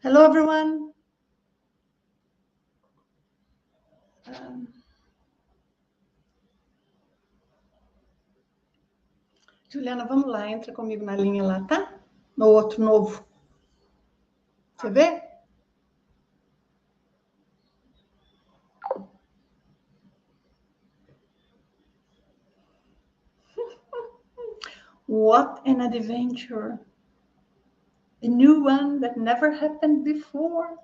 Hello, everyone. Juliana, vamos lá, entra comigo na linha lá, tá? No outro novo. Você vê? What an adventure. A new one that never happened before.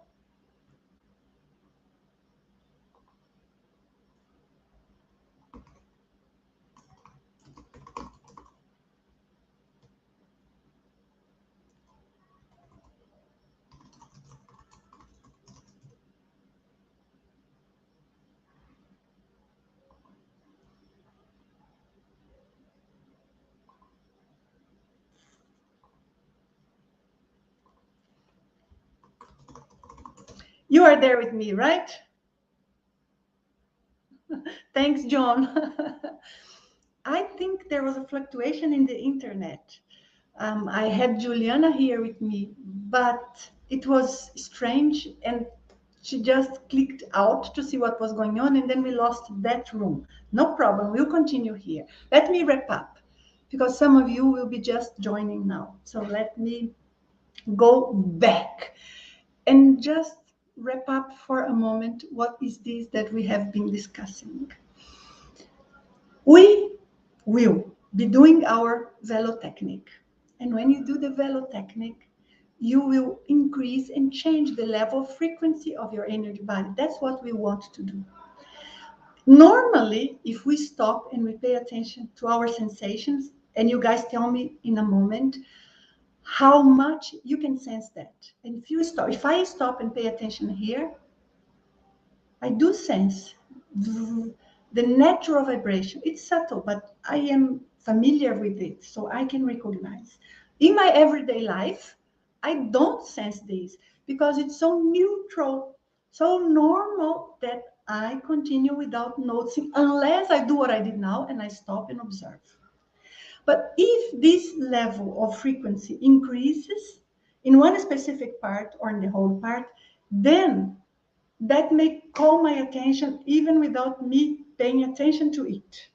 You are there with me, right? Thanks, John. I think there was a fluctuation in the internet. I had Juliana here with me, but it was strange, and she just clicked out to see what was going on, and then we lost that room. No problem, we'll continue here. Let me wrap up, because some of you will be just joining now. So let me go back and just wrap up for a moment. What is this that we have been discussing? We will be doing our VELO technique. And when you do the VELO technique, you will increase and change the level of frequency of your energy body. That's what we want to do. Normally, if we stop and we pay attention to our sensations, and you guys tell me in a moment how much you can sense that. And if I stop and pay attention here, I do sense the natural vibration. It's subtle, but I am familiar with it, so I can recognize. In my everyday life, I don't sense this because it's so neutral, so normal that I continue without noticing unless I do what I did now and I stop and observe. But if this level of frequency increases in one specific part or in the whole part, then that may call my attention even without me paying attention to it.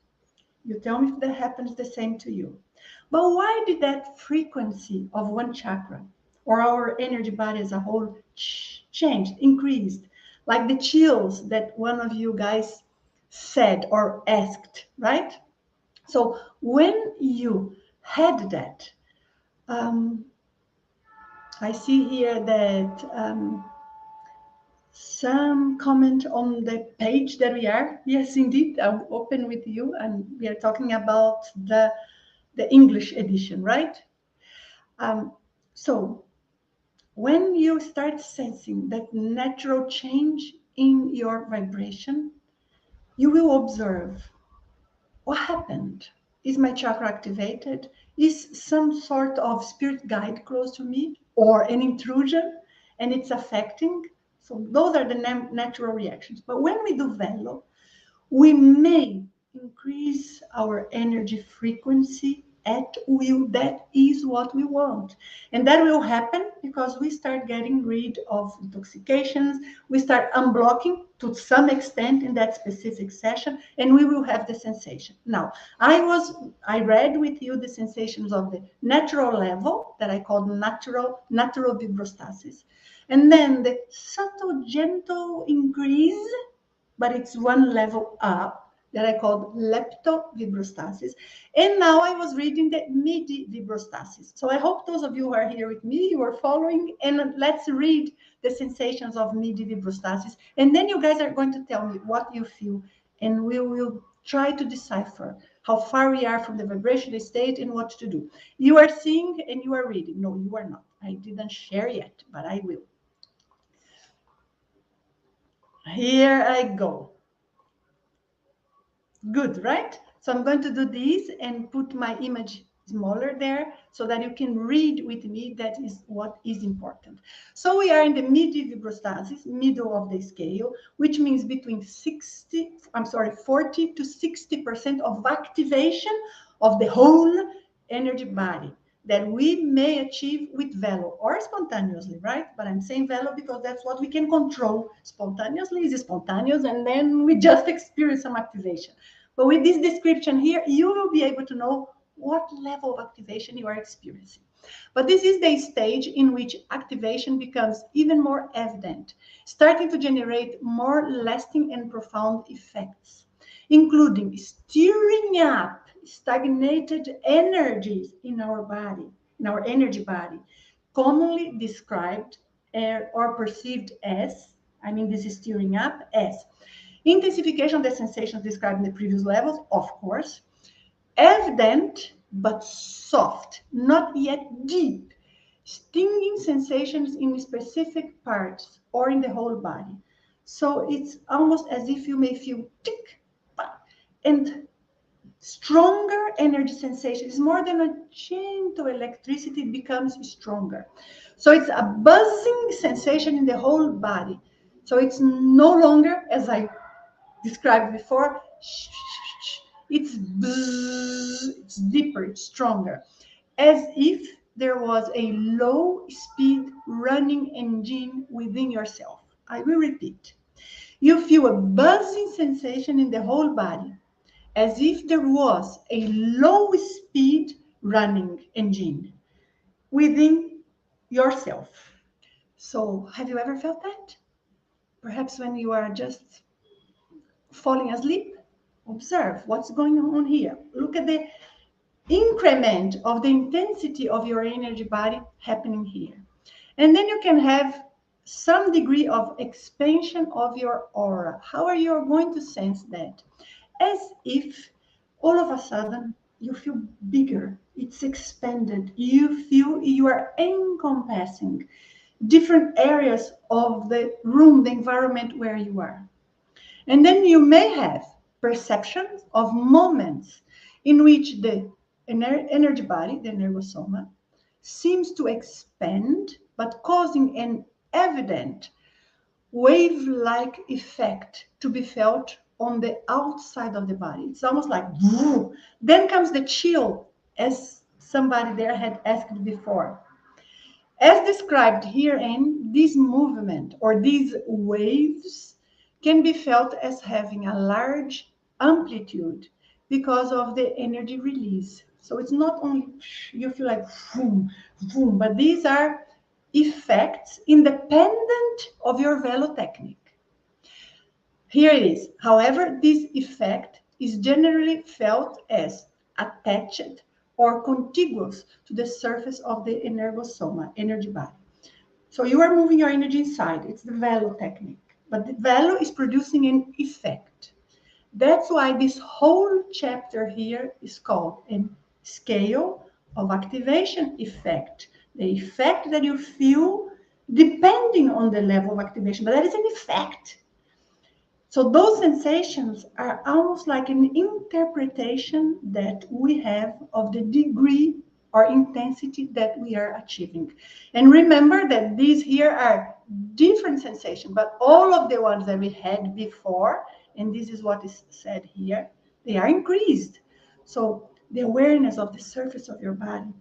You tell me if that happens the same to you. But why did that frequency of one chakra or our energy body as a whole changed, increased? Like the chills that one of you guys said or asked, right? So when you had that, I see here that some comment on the page that we are. Yes, indeed, I'm open with you, and we are talking about the English edition, right? So when you start sensing that natural change in your vibration, you will observe what happened. Is my chakra activated? Is some sort of spirit guide close to me or an intrusion and it's affecting? So those are the natural reactions. But when we do VELO, we may increase our energy frequency at will. That is what we want. And that will happen because we start getting rid of intoxications. We start unblocking to some extent in that specific session, and we will have the sensation. Now, I read with you the sensations of the natural level that I call natural vibrostasis. And then the subtle, gentle increase, but it's one level up, that I called leptovibrostasis. And now I was reading the midi vibrostasis. So I hope those of you who are here with me, you are following, and let's read the sensations of midi vibrostasis. And then you guys are going to tell me what you feel, and we will try to decipher how far we are from the vibrational state and what to do. You are seeing and you are reading. No, you are not. I didn't share yet, but I will. Here I go. Good, right? So I'm going to do this and put my image smaller there so that you can read with me. That is what is important. So we are in the midi vibrostasis, middle of the scale, which means between 40 to 60% of activation of the whole energy body. that we may achieve with VELO or spontaneously, right? But I'm saying VELO because that's what we can control. Spontaneously is spontaneous, and then we just experience some activation. But with this description here, you will be able to know what level of activation you are experiencing. But this is the stage in which activation becomes even more evident, starting to generate more lasting and profound effects, including stirring up stagnated energies in our body, in our energy body, commonly described or perceived as, I mean, this is stirring up as intensification of the sensations described in the previous levels, of course, evident but soft, not yet deep, stinging sensations in specific parts or in the whole body. So it's almost as if you may feel tick, and stronger energy sensation is more than a gentle electricity, it becomes stronger. So it's a buzzing sensation in the whole body. So it's no longer, as I described before, it's buzz, it's deeper, it's stronger, as if there was a low speed running engine within yourself. I will repeat. You feel a buzzing sensation in the whole body, as if there was a low speed running engine within yourself. So, have you ever felt that? Perhaps when you are just falling asleep? Observe what's going on here. Look at the increment of the intensity of your energy body happening here. And then you can have some degree of expansion of your aura. How are you going to sense that? As if all of a sudden you feel bigger, it's expanded, you feel you are encompassing different areas of the room, the environment where you are. And then you may have perceptions of moments in which the energy body, the nervosoma, seems to expand, but causing an evident wave-like effect to be felt on the outside of the body. It's almost like, woo. Then comes the chill, as somebody there had asked before. As described herein, this movement or these waves can be felt as having a large amplitude because of the energy release. So it's not only you feel like boom, boom, but these are effects independent of your VELO technique. Here it is. However, this effect is generally felt as attached or contiguous to the surface of the energosoma, energy body. So you are moving your energy inside. It's the VELO technique. But the VELO is producing an effect. That's why this whole chapter here is called a scale of activation effect. The effect that you feel depending on the level of activation, but that is an effect. So those sensations are almost like an interpretation that we have of the degree or intensity that we are achieving. And remember that these here are different sensations, but all of the ones that we had before, and this is what is said here, they are increased. So the awareness of the surface of your body,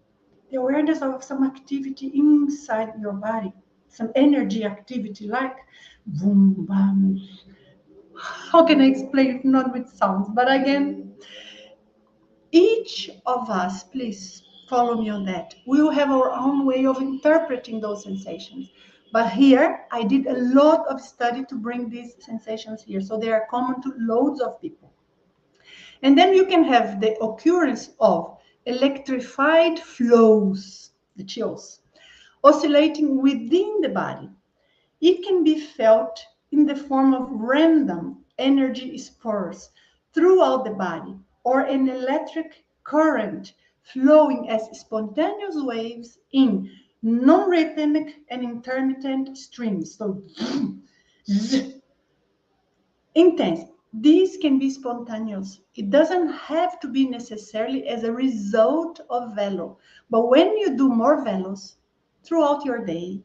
the awareness of some activity inside your body, some energy activity like boom, bam. How can I explain it? Not with sounds, but again, each of us, please follow me on that. We will have our own way of interpreting those sensations. But here, I did a lot of study to bring these sensations here. So they are common to loads of people. And then you can have the occurrence of electrified flows, the chills, oscillating within the body. It can be felt in the form of random energy spurs throughout the body, or an electric current flowing as spontaneous waves in non-rhythmic and intermittent streams. So intense. These can be spontaneous. It doesn't have to be necessarily as a result of VELO. But when you do more VELOs throughout your day,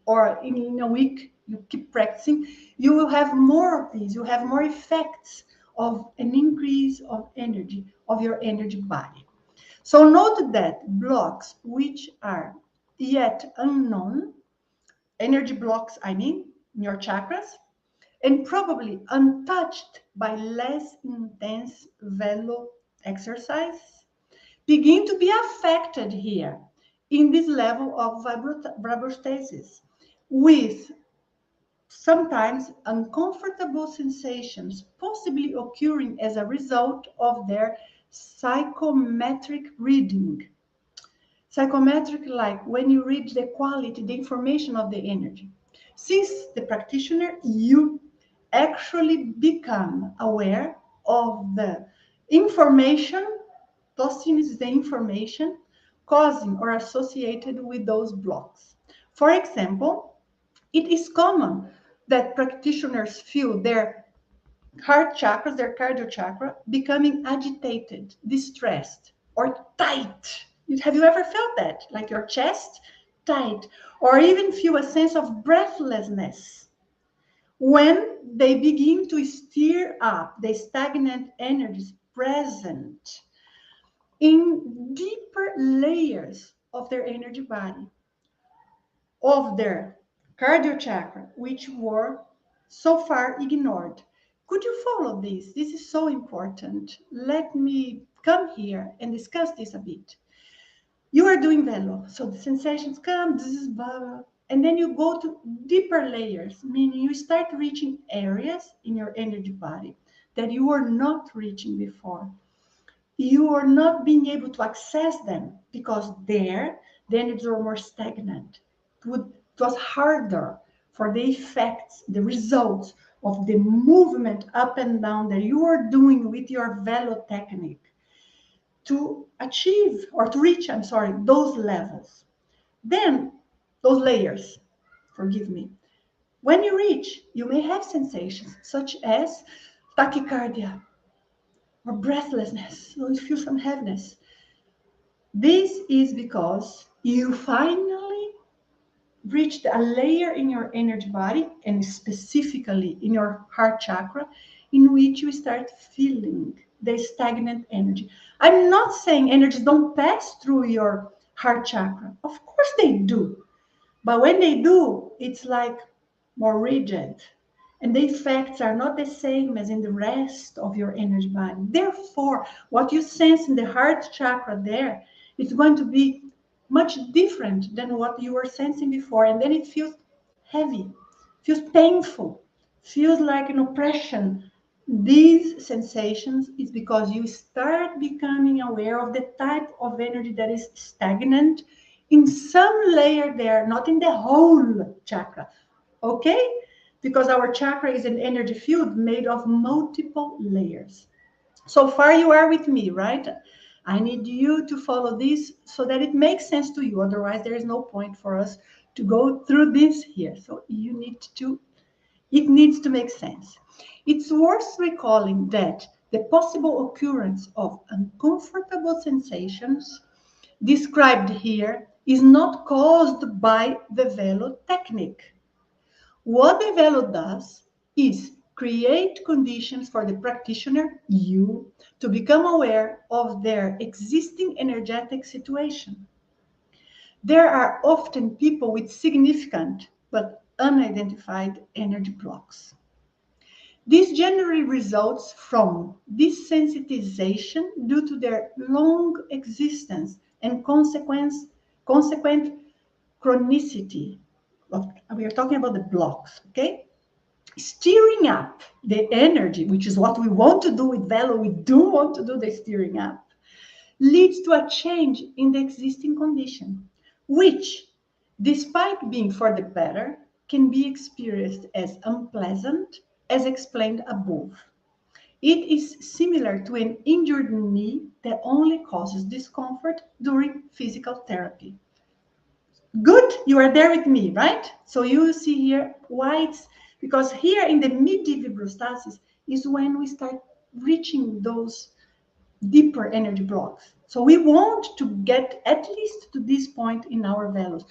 or in a week, you keep practicing, you will have more of these. You have more effects of an increase of energy, of your energy body. So note that blocks which are yet unknown, energy blocks, I mean, in your chakras, and probably untouched by less intense VELO exercise, begin to be affected here in this level of vibrostasis, with sometimes uncomfortable sensations possibly occurring as a result of their psychometric reading. Psychometric, like when you read the quality, the information of the energy. Since the practitioner, you actually become aware of the information, toxin is the information causing or associated with those blocks. For example, it is common that practitioners feel their heart chakras, their cardio chakra, becoming agitated, distressed, or tight. Have you ever felt that? Like your chest tight, or even feel a sense of breathlessness when they begin to stir up the stagnant energies present in deeper layers of their energy body, of their cardio chakra, which were so far ignored. Could you follow this? This is so important. Let me come here and discuss this a bit. You are doing VELO, so the sensations come, this is blah, blah, and then you go to deeper layers, meaning you start reaching areas in your energy body that you were not reaching before. You are not being able to access them because there, the energies are more stagnant. It was harder for the effects, the results of the movement up and down that you are doing with your VELO technique to achieve or to reach, those levels. Then, those layers, forgive me. When you reach, you may have sensations such as tachycardia or breathlessness, so you feel some heaviness. This is because you finally reached a layer in your energy body, and specifically in your heart chakra, in which you start feeling the stagnant energy. I'm not saying energies don't pass through your heart chakra. Of course they do. But when they do, it's like more rigid. And the effects are not the same as in the rest of your energy body. Therefore, what you sense in the heart chakra there is going to be much different than what you were sensing before. And then it feels heavy, feels painful, feels like an oppression. These sensations is because you start becoming aware of the type of energy that is stagnant in some layer there, not in the whole chakra. Okay? Because our chakra is an energy field made of multiple layers. So far you are with me, right? I need you to follow this so that it makes sense to you. Otherwise, there is no point for us to go through this here. So it needs to make sense. It's worth recalling that the possible occurrence of uncomfortable sensations described here is not caused by the VELO technique. What the VELO does is create conditions for the practitioner, you, to become aware of their existing energetic situation. There are often people with significant but unidentified energy blocks. This generally results from desensitization due to their long existence and consequent chronicity. We are talking about the blocks, okay? Steering up the energy, which is what we want to do with VELO, we do want to do the steering up, leads to a change in the existing condition, which, despite being for the better, can be experienced as unpleasant, as explained above. It is similar to an injured knee that only causes discomfort during physical therapy. Good, you are there with me, right? So you see here why it's, because here in the mid-vibrostasis is when we start reaching those deeper energy blocks. So we want to get at least to this point in our VELOs.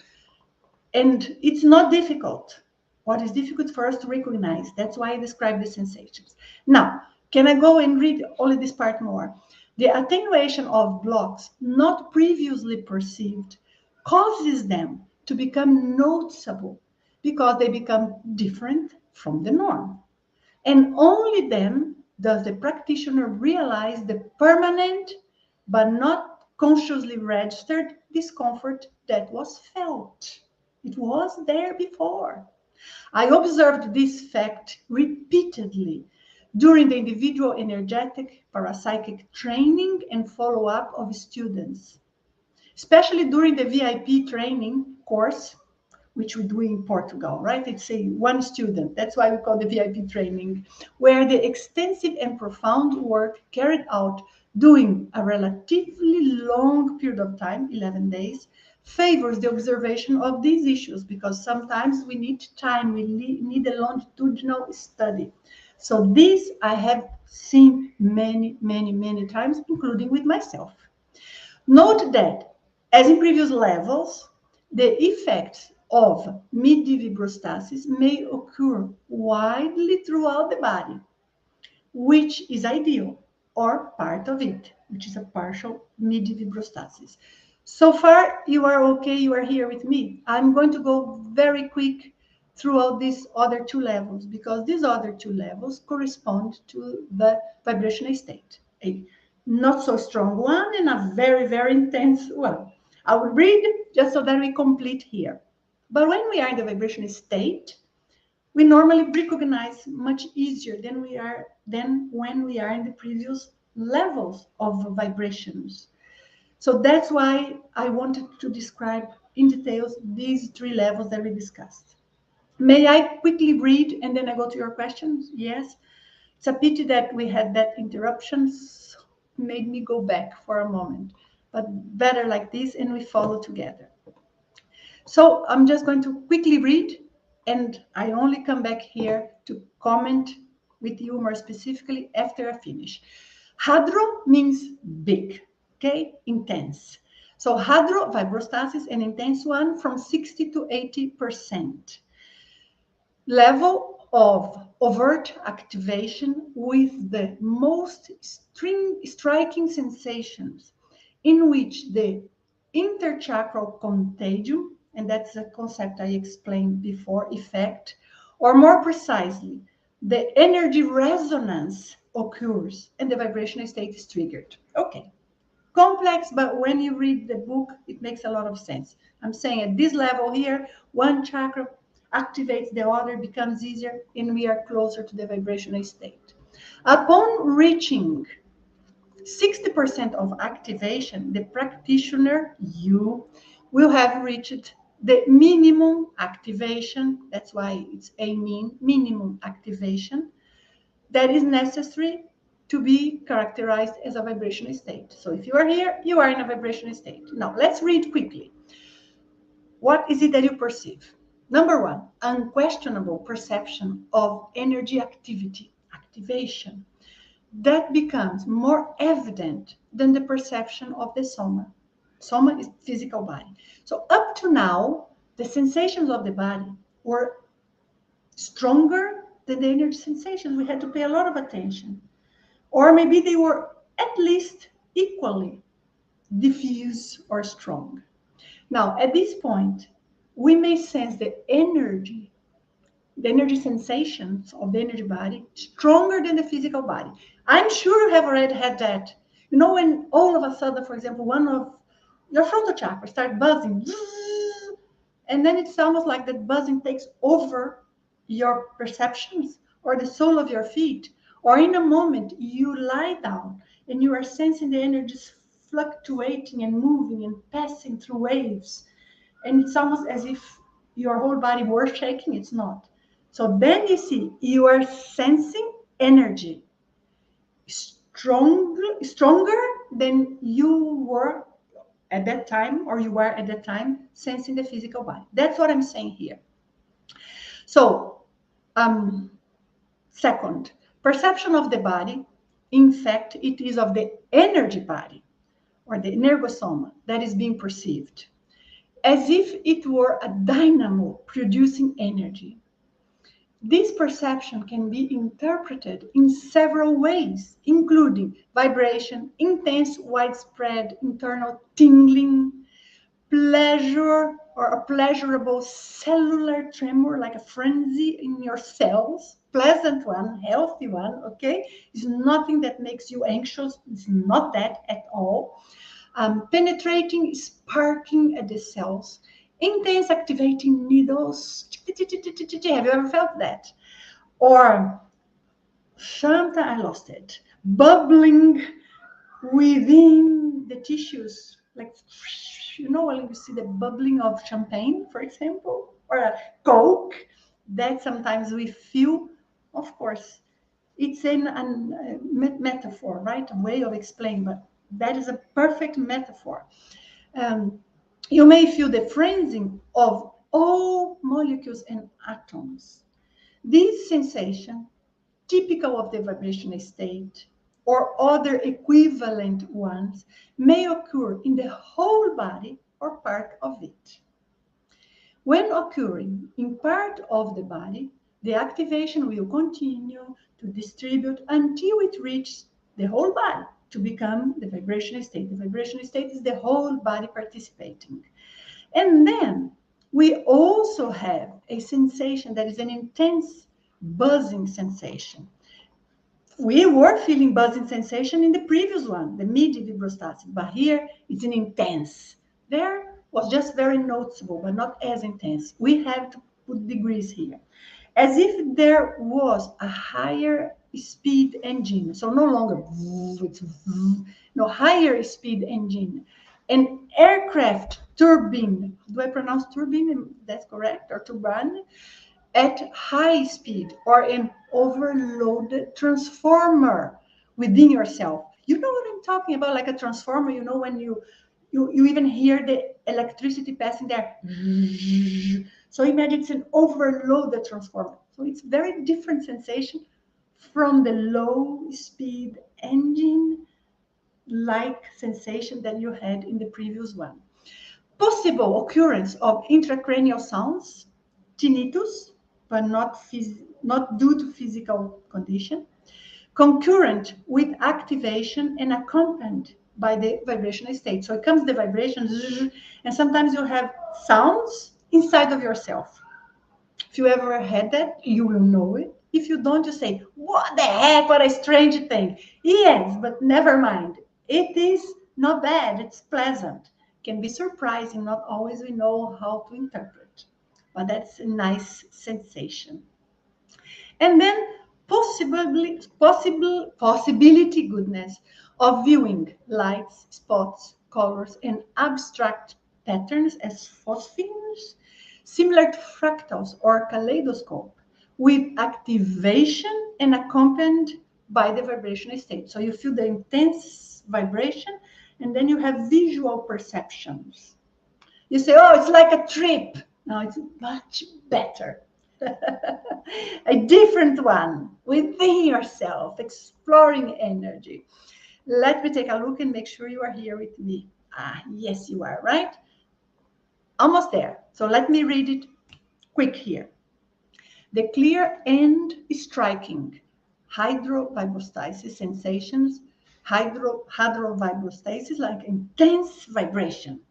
And it's not difficult. What is difficult for us to recognize? That's why I describe the sensations. Now, can I go and read only this part more? The attenuation of blocks not previously perceived causes them to become noticeable because they become different from the norm. And only then does the practitioner realize the permanent but not consciously registered discomfort that was felt. It was there before. I observed this fact repeatedly during the individual energetic parapsychic training and follow-up of students, especially during the VIP training course, which we do in Portugal, right? It's a one student. That's why we call the VIP training, where the extensive and profound work carried out during a relatively long period of time, 11 days, favors the observation of these issues because sometimes we need time, we need a longitudinal study. So this I have seen many, many, many times, including with myself. Note that, as in previous levels, the effects of midi-vibrostasis may occur widely throughout the body, which is ideal, or part of it, which is a partial midi-vibrostasis. So far, you are okay, you are here with me. I'm going to go very quick throughout these other two levels because these other two levels correspond to the vibrational state. A not so strong one and a very, very intense one. I will read just so that we complete here. But when we are in the vibrational state, we normally recognize much easier than when we are in the previous levels of vibrations. So that's why I wanted to describe in details these three levels that we discussed. May I quickly read and then I go to your questions? Yes. It's a pity that we had that interruptions, made me go back for a moment, but better like this and we follow together. So I'm just going to quickly read and I only come back here to comment with you more specifically after I finish. Hadro means big, okay, intense. So hadro, vibrostasis, an intense one from 60 to 80%. Level of overt activation with the most striking sensations in which the interchakral contagion, and that's a concept I explained before, effect, or more precisely, the energy resonance occurs and the vibrational state is triggered. Okay, complex, but when you read the book, it makes a lot of sense. I'm saying at this level here, one chakra activates the other, becomes easier, and we are closer to the vibrational state. Upon reaching 60% of activation, the practitioner, you, will have reached the minimum activation. That's why it's a minimum activation that is necessary to be characterized as a vibrational state. So if you are here, you are in a vibrational state. Now, let's read quickly. What is it that you perceive? Number one, unquestionable perception of energy activation that becomes more evident than the perception of the soma. Soma is physical body. So up to now, the sensations of the body were stronger than the energy sensations. We had to pay a lot of attention. Or maybe they were at least equally diffuse or strong. Now, at this point, we may sense the energy sensations of the energy body stronger than the physical body. I'm sure you have already had that. You know, when all of a sudden, for example, one of your frontal chakra start buzzing, and then it's almost like that buzzing takes over your perceptions or the sole of your feet, or in a moment you lie down and you are sensing the energies fluctuating and moving and passing through waves, and it's almost as if your whole body were shaking. It's not. So then you see you are sensing energy stronger than you were at that time, or you were at that time sensing the physical body. That's what I'm saying here. So, second, perception of the body, in fact, it is of the energy body or the energosoma that is being perceived as if it were a dynamo producing energy. This perception can be interpreted in several ways, including vibration, intense, widespread internal tingling, pleasure or a pleasurable cellular tremor, like a frenzy in your cells, pleasant one, healthy one, okay? It's nothing that makes you anxious. It's not that at all. Penetrating, sparking at the cells, intense activating needles. Have you ever felt that? Or Shanta, I lost it. Bubbling within the tissues, like, you know, when you see the bubbling of champagne, for example, or a Coke, that sometimes we feel, of course, it's a metaphor, right? A way of explaining, but that is a perfect metaphor. Um, you may feel the freezing of all molecules and atoms. This sensation, typical of the vibrational state, or other equivalent ones, may occur in the whole body or part of it. When occurring in part of the body, the activation will continue to distribute until it reaches the whole body to become the vibrational state. The vibrational state is the whole body participating. And then we also have a sensation that is an intense buzzing sensation. We were feeling buzzing sensation in the previous one, the midi vibrostatic, but here it's an intense. There was just very noticeable, but not as intense. We have to put degrees here. As if there was a higher speed engine. So no longer, it's no higher speed engine. An aircraft turbine, do I pronounce turbine? That's correct, or turbine? At high speed, or an overloaded transformer within yourself. You know what I'm talking about, like a transformer, you know, when you even hear the electricity passing there. So imagine it's an overloaded transformer. So it's very different sensation from the low speed engine like sensation that you had in the previous one. Possible occurrence of intracranial sounds, tinnitus, but not due to physical condition, concurrent with activation and accompanied by the vibrational state. So it comes the vibration, and sometimes you have sounds inside of yourself. If you ever had that, you will know it. If you don't, you say, what the heck, what a strange thing. Yes, but never mind. It is not bad, it's pleasant. Can be surprising, not always we know how to interpret. But that's a nice sensation. And then possibility goodness of viewing lights, spots, colors, and abstract patterns as phosphines, similar to fractals or kaleidoscope, with activation and accompanied by the vibrational state. So you feel the intense vibration, and then you have visual perceptions. You say, oh, it's like a trip. No, it's much better. A different one within yourself, exploring energy. Let me take a look and make sure you are here with me. Yes, you are, right? Almost there. So let me read it quick here. The clear and striking hydrovibrostasis sensations, hydrovibrostasis, like intense vibration,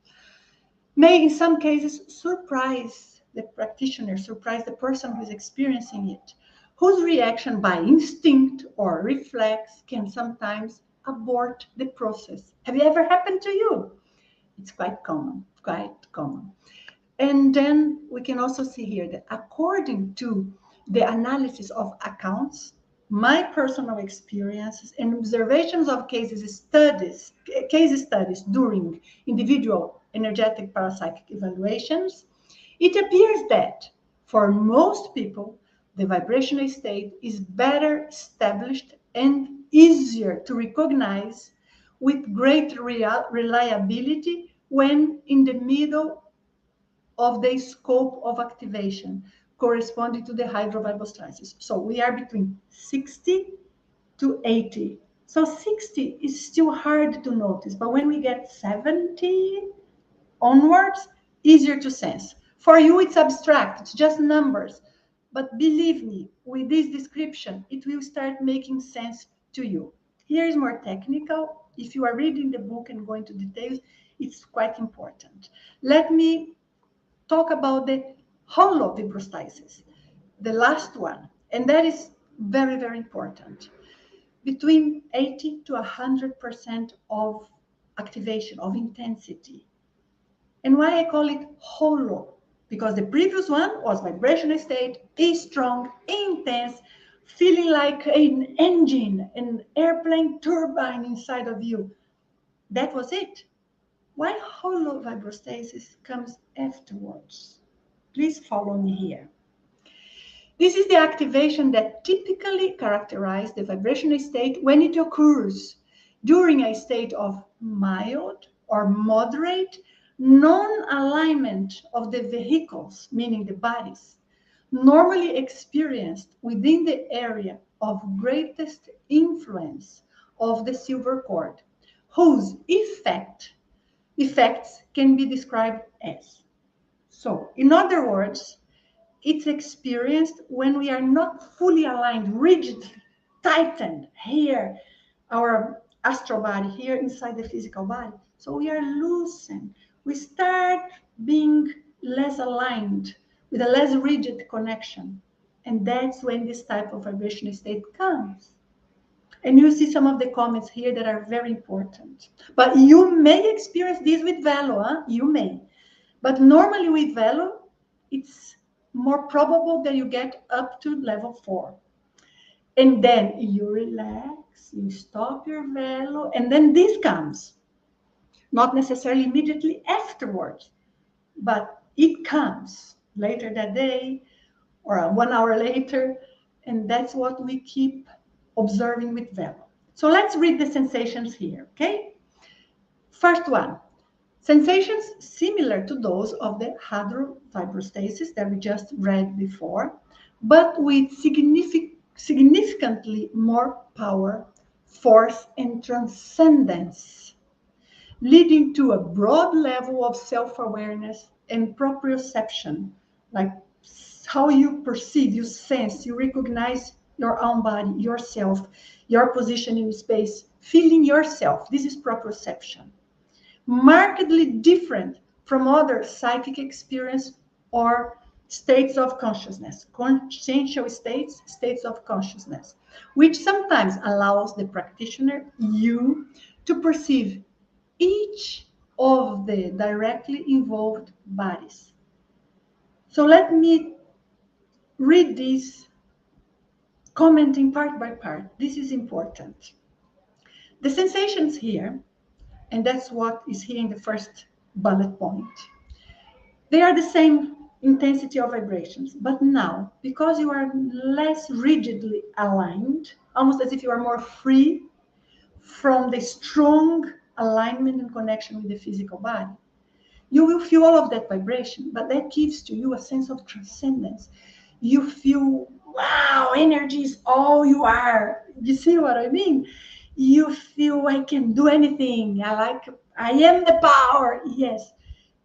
may in some cases surprise the practitioner, surprise the person who is experiencing it, whose reaction by instinct or reflex can sometimes abort the process. Have you ever happened to you? It's quite common, quite common. And then we can also see here that according to the analysis of accounts, my personal experiences and observations of case studies during individual energetic parapsychic evaluations, it appears that for most people, the vibrational state is better established and easier to recognize with great reliability when in the middle of the scope of activation corresponding to the hydrovibrostasis. So we are between 60 to 80. So 60 is still hard to notice, but when we get 70 onwards, easier to sense. For you, it's abstract, it's just numbers. But believe me, with this description, it will start making sense to you. Here is more technical. If you are reading the book and going to details, it's quite important. Let me talk about the holo vibrostasis, the last one. And that is very, very important. Between 80 to 100% of activation, of intensity. And why I call it holo? Because the previous one was vibrational state, is strong, intense, feeling like an engine, an airplane turbine inside of you. That was it. Why holo vibrostasis comes afterwards? Please follow me here. This is the activation that typically characterizes the vibrational state when it occurs during a state of mild or moderate non-alignment of the vehicles, meaning the bodies, normally experienced within the area of greatest influence of the silver cord, whose effects can be described as. So, in other words, it's experienced when we are not fully aligned, rigidly tightened here, our astral body here inside the physical body. So we are loosened. We start being less aligned with a less rigid connection. And that's when this type of vibrational state comes. And you see some of the comments here that are very important. But you may experience this with VELO, huh? You may. But normally with VELO, it's more probable that you get up to level 4. And then you relax, you stop your VELO, and then this comes. Not necessarily immediately afterwards, but it comes later that day or 1 hour later, and that's what we keep observing with VELO. So let's read the sensations here, okay? First one. Sensations similar to those of the Hadro vibrostasis that we just read before, but with significantly more power, force, and transcendence, leading to a broad level of self-awareness and proprioception, like how you perceive, you sense, you recognize your own body, yourself, your position in space, feeling yourself. This is proprioception. Markedly different from other psychic experience or states of consciousness, consciential states of consciousness, which sometimes allows the practitioner, you, to perceive each of the directly involved bodies. So let me read this, commenting part by part. This is important. The sensations here, and that's what is here in the first bullet point. They are the same intensity of vibrations, but now, because you are less rigidly aligned, almost as if you are more free from the strong alignment and connection with the physical body, you will feel all of that vibration, but that gives to you a sense of transcendence. You feel, wow, energy is all you are. You see what I mean? You feel I can do anything. I am the power. Yes.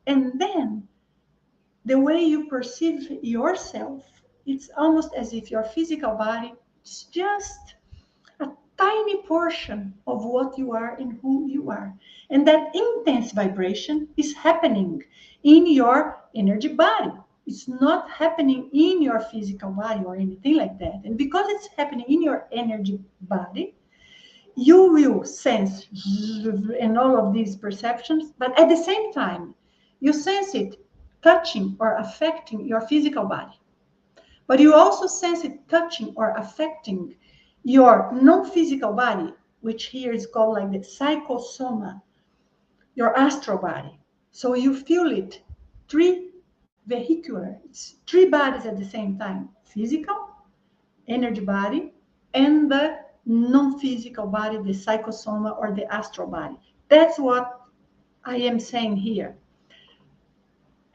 And then the way you perceive yourself, it's almost as if your physical body is just a tiny portion of what you are and who you are. And that intense vibration is happening in your energy body. It's not happening in your physical body or anything like that. And because it's happening in your energy body, you will sense and all of these perceptions, but at the same time, you sense it touching or affecting your physical body. But you also sense it touching or affecting your non-physical body, which here is called like the psychosoma, your astral body. So you feel it, it's 3 bodies at the same time, physical, energy body, and the non-physical body, the psychosoma or the astral body. That's what I am saying here.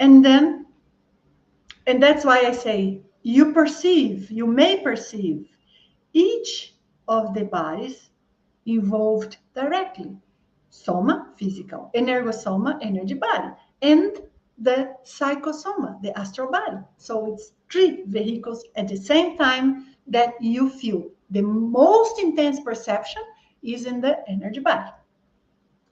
And that's why I say you may perceive each of the bodies involved directly. Soma, physical, energosoma, energy body, and the psychosoma, the astral body. So it's three vehicles at the same time that you feel. The most intense perception is in the energy body,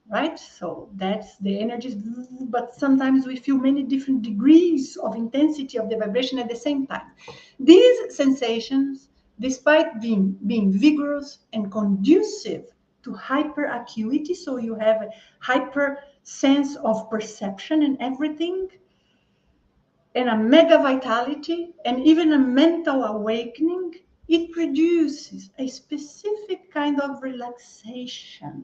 right? So that's the energies, but sometimes we feel many different degrees of intensity of the vibration at the same time. These sensations, despite being vigorous and conducive to hyper acuity, so you have a hyper sense of perception and everything, and a mega vitality, and even a mental awakening, it produces a specific kind of relaxation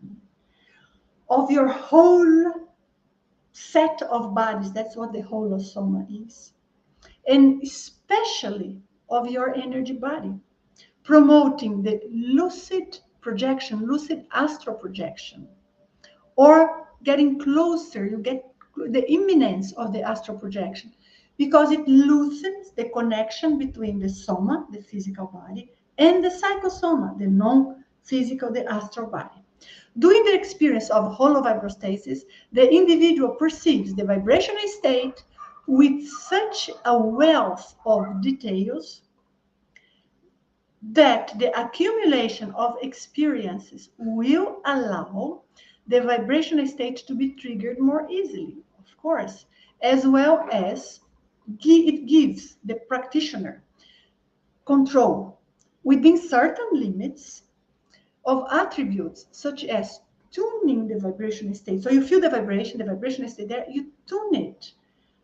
of your whole set of bodies. That's what the holosoma is. And especially of your energy body, promoting the lucid projection, lucid astral projection, or getting closer. You get the imminence of the astral projection because it loosens the connection between the soma, the physical body, and the psychosoma, the non-physical, the astral body. During the experience of holovibrostasis, the individual perceives the vibrational state with such a wealth of details that the accumulation of experiences will allow the vibrational state to be triggered more easily, of course, as well as it gives the practitioner control within certain limits of attributes such as tuning the vibration state. So you feel the vibration state there, you tune it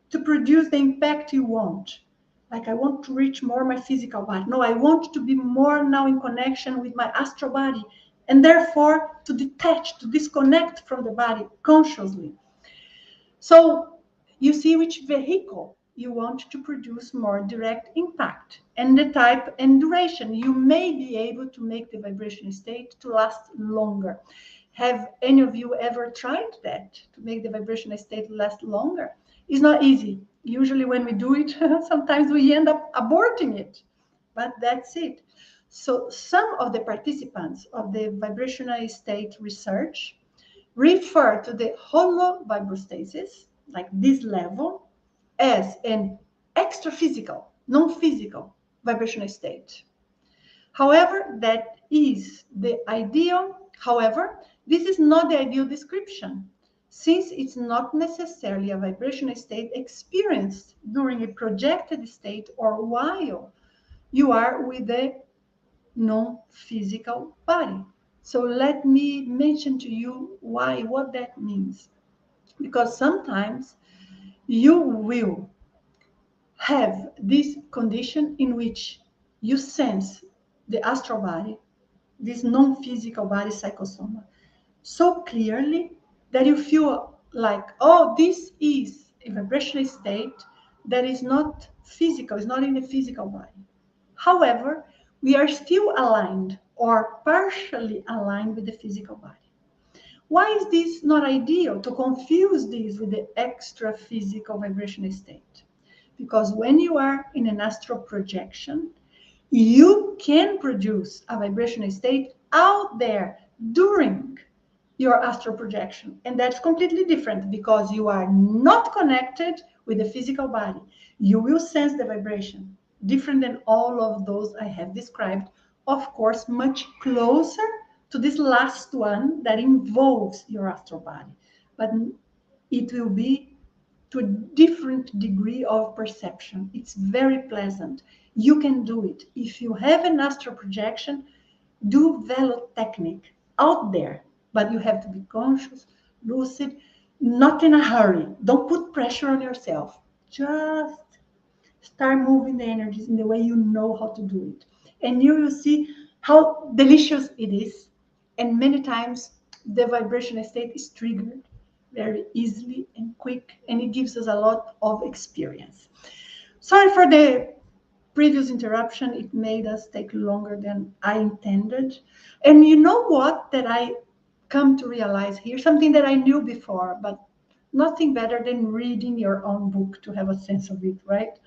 to produce the impact you want. Like, I want to reach more my physical body. No, I want to be more now in connection with my astral body, and therefore to detach, to disconnect from the body consciously. So you see which vehicle you want to produce more direct impact, and the type and duration. You may be able to make the vibration state to last longer. Have any of you ever tried that, to make the vibration state last longer? It's not easy. Usually when we do it, sometimes we end up aborting it, but that's it. So some of the participants of the vibrational state research refer to the holovibrostasis, like this level, as an extra physical, non-physical vibrational state. However, that is the ideal. However, this is not the ideal description, since it's not necessarily a vibrational state experienced during a projected state or while you are with a non-physical body. So let me mention to you what that means. Because sometimes you will have this condition in which you sense the astral body, this non-physical body psychosoma, so clearly that you feel like, oh, this is a vibrational state that is not physical, it's not in the physical body. However, we are still aligned or partially aligned with the physical body. Why is this not ideal, to confuse this with the extra physical vibrational state? Because when you are in an astral projection, you can produce a vibrational state out there during your astral projection. And that's completely different because you are not connected with the physical body. You will sense the vibration, different than all of those I have described. Of course, much closer to this last one that involves your astral body. But it will be to a different degree of perception. It's very pleasant. You can do it. If you have an astral projection, do VELO technique out there, but you have to be conscious, lucid, not in a hurry. Don't put pressure on yourself. Just start moving the energies in the way you know how to do it. And you will see how delicious it is. And many times the vibration state is triggered very easily and quick, and it gives us a lot of experience. Sorry for the previous interruption. It made us take longer than I intended. And you know what, that I come to realize here, something that I knew before, but nothing better than reading your own book to have a sense of it, right?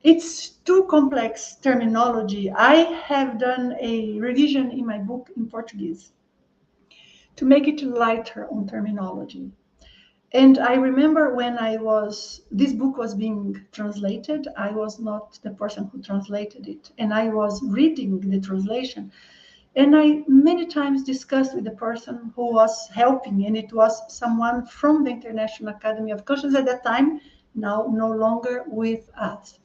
It's too complex terminology. I have done a revision in my book in Portuguese to make it lighter on terminology. And I remember when this book was being translated, I was not the person who translated it. And I was reading the translation. And I many times discussed with the person who was helping, and it was someone from the International Academy of Consciousness at that time, now no longer with us.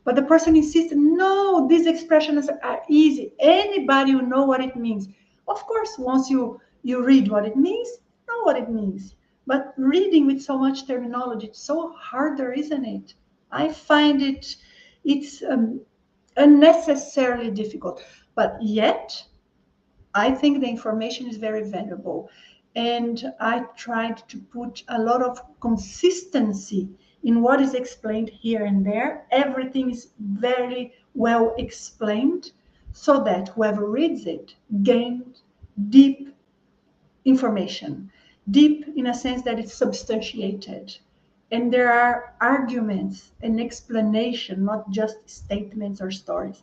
But the person insisted, no, these expressions are easy. Anybody will know what it means. Of course, once you read what it means, know what it means. But reading with so much terminology, it's so harder, isn't it? I find it's unnecessarily difficult. But yet, I think the information is very valuable. And I tried to put a lot of consistency in what is explained here and there. Everything is very well explained so that whoever reads it gains deep information, deep in a sense that it's substantiated. And there are arguments and explanation, not just statements or stories.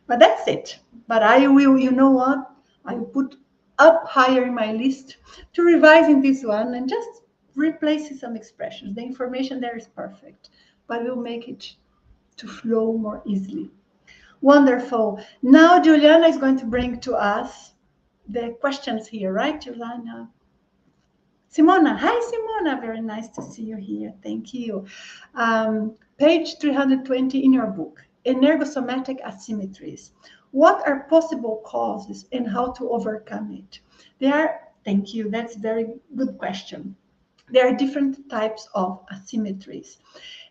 But that's it. But I will, you know what? I will put up higher in my list to revising this one and just replacing some expressions. The information there is perfect, but we'll make it to flow more easily. Wonderful. Now Juliana is going to bring to us the questions here, right, Juliana? Simona, hi Simona, very nice to see you here. Thank you. Page 320 in your book, Energosomatic Asymmetries. What are possible causes and how to overcome it? Thank you, that's a very good question. There are different types of asymmetries.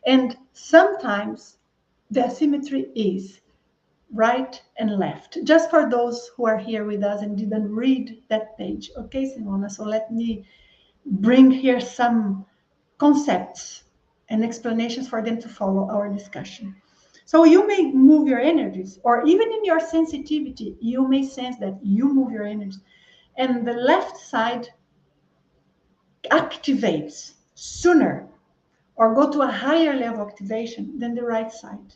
And sometimes the asymmetry is right and left. Just for those who are here with us and didn't read that page. Okay, Simona, so let me bring here some concepts and explanations for them to follow our discussion. So you may move your energies, or even in your sensitivity, you may sense that you move your energies, and the left side activates sooner or go to a higher level of activation than the right side.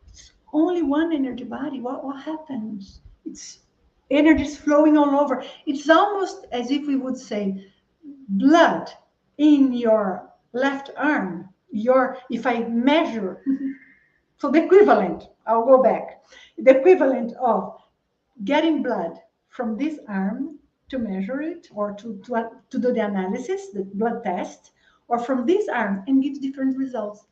It's only one energy body. What happens? It's energies flowing all over. It's almost as if we would say blood in your left arm, if I measure, so the equivalent, I'll go back, the equivalent of getting blood from this arm to measure it or to do the analysis, the blood test, or from this arm and gives different results.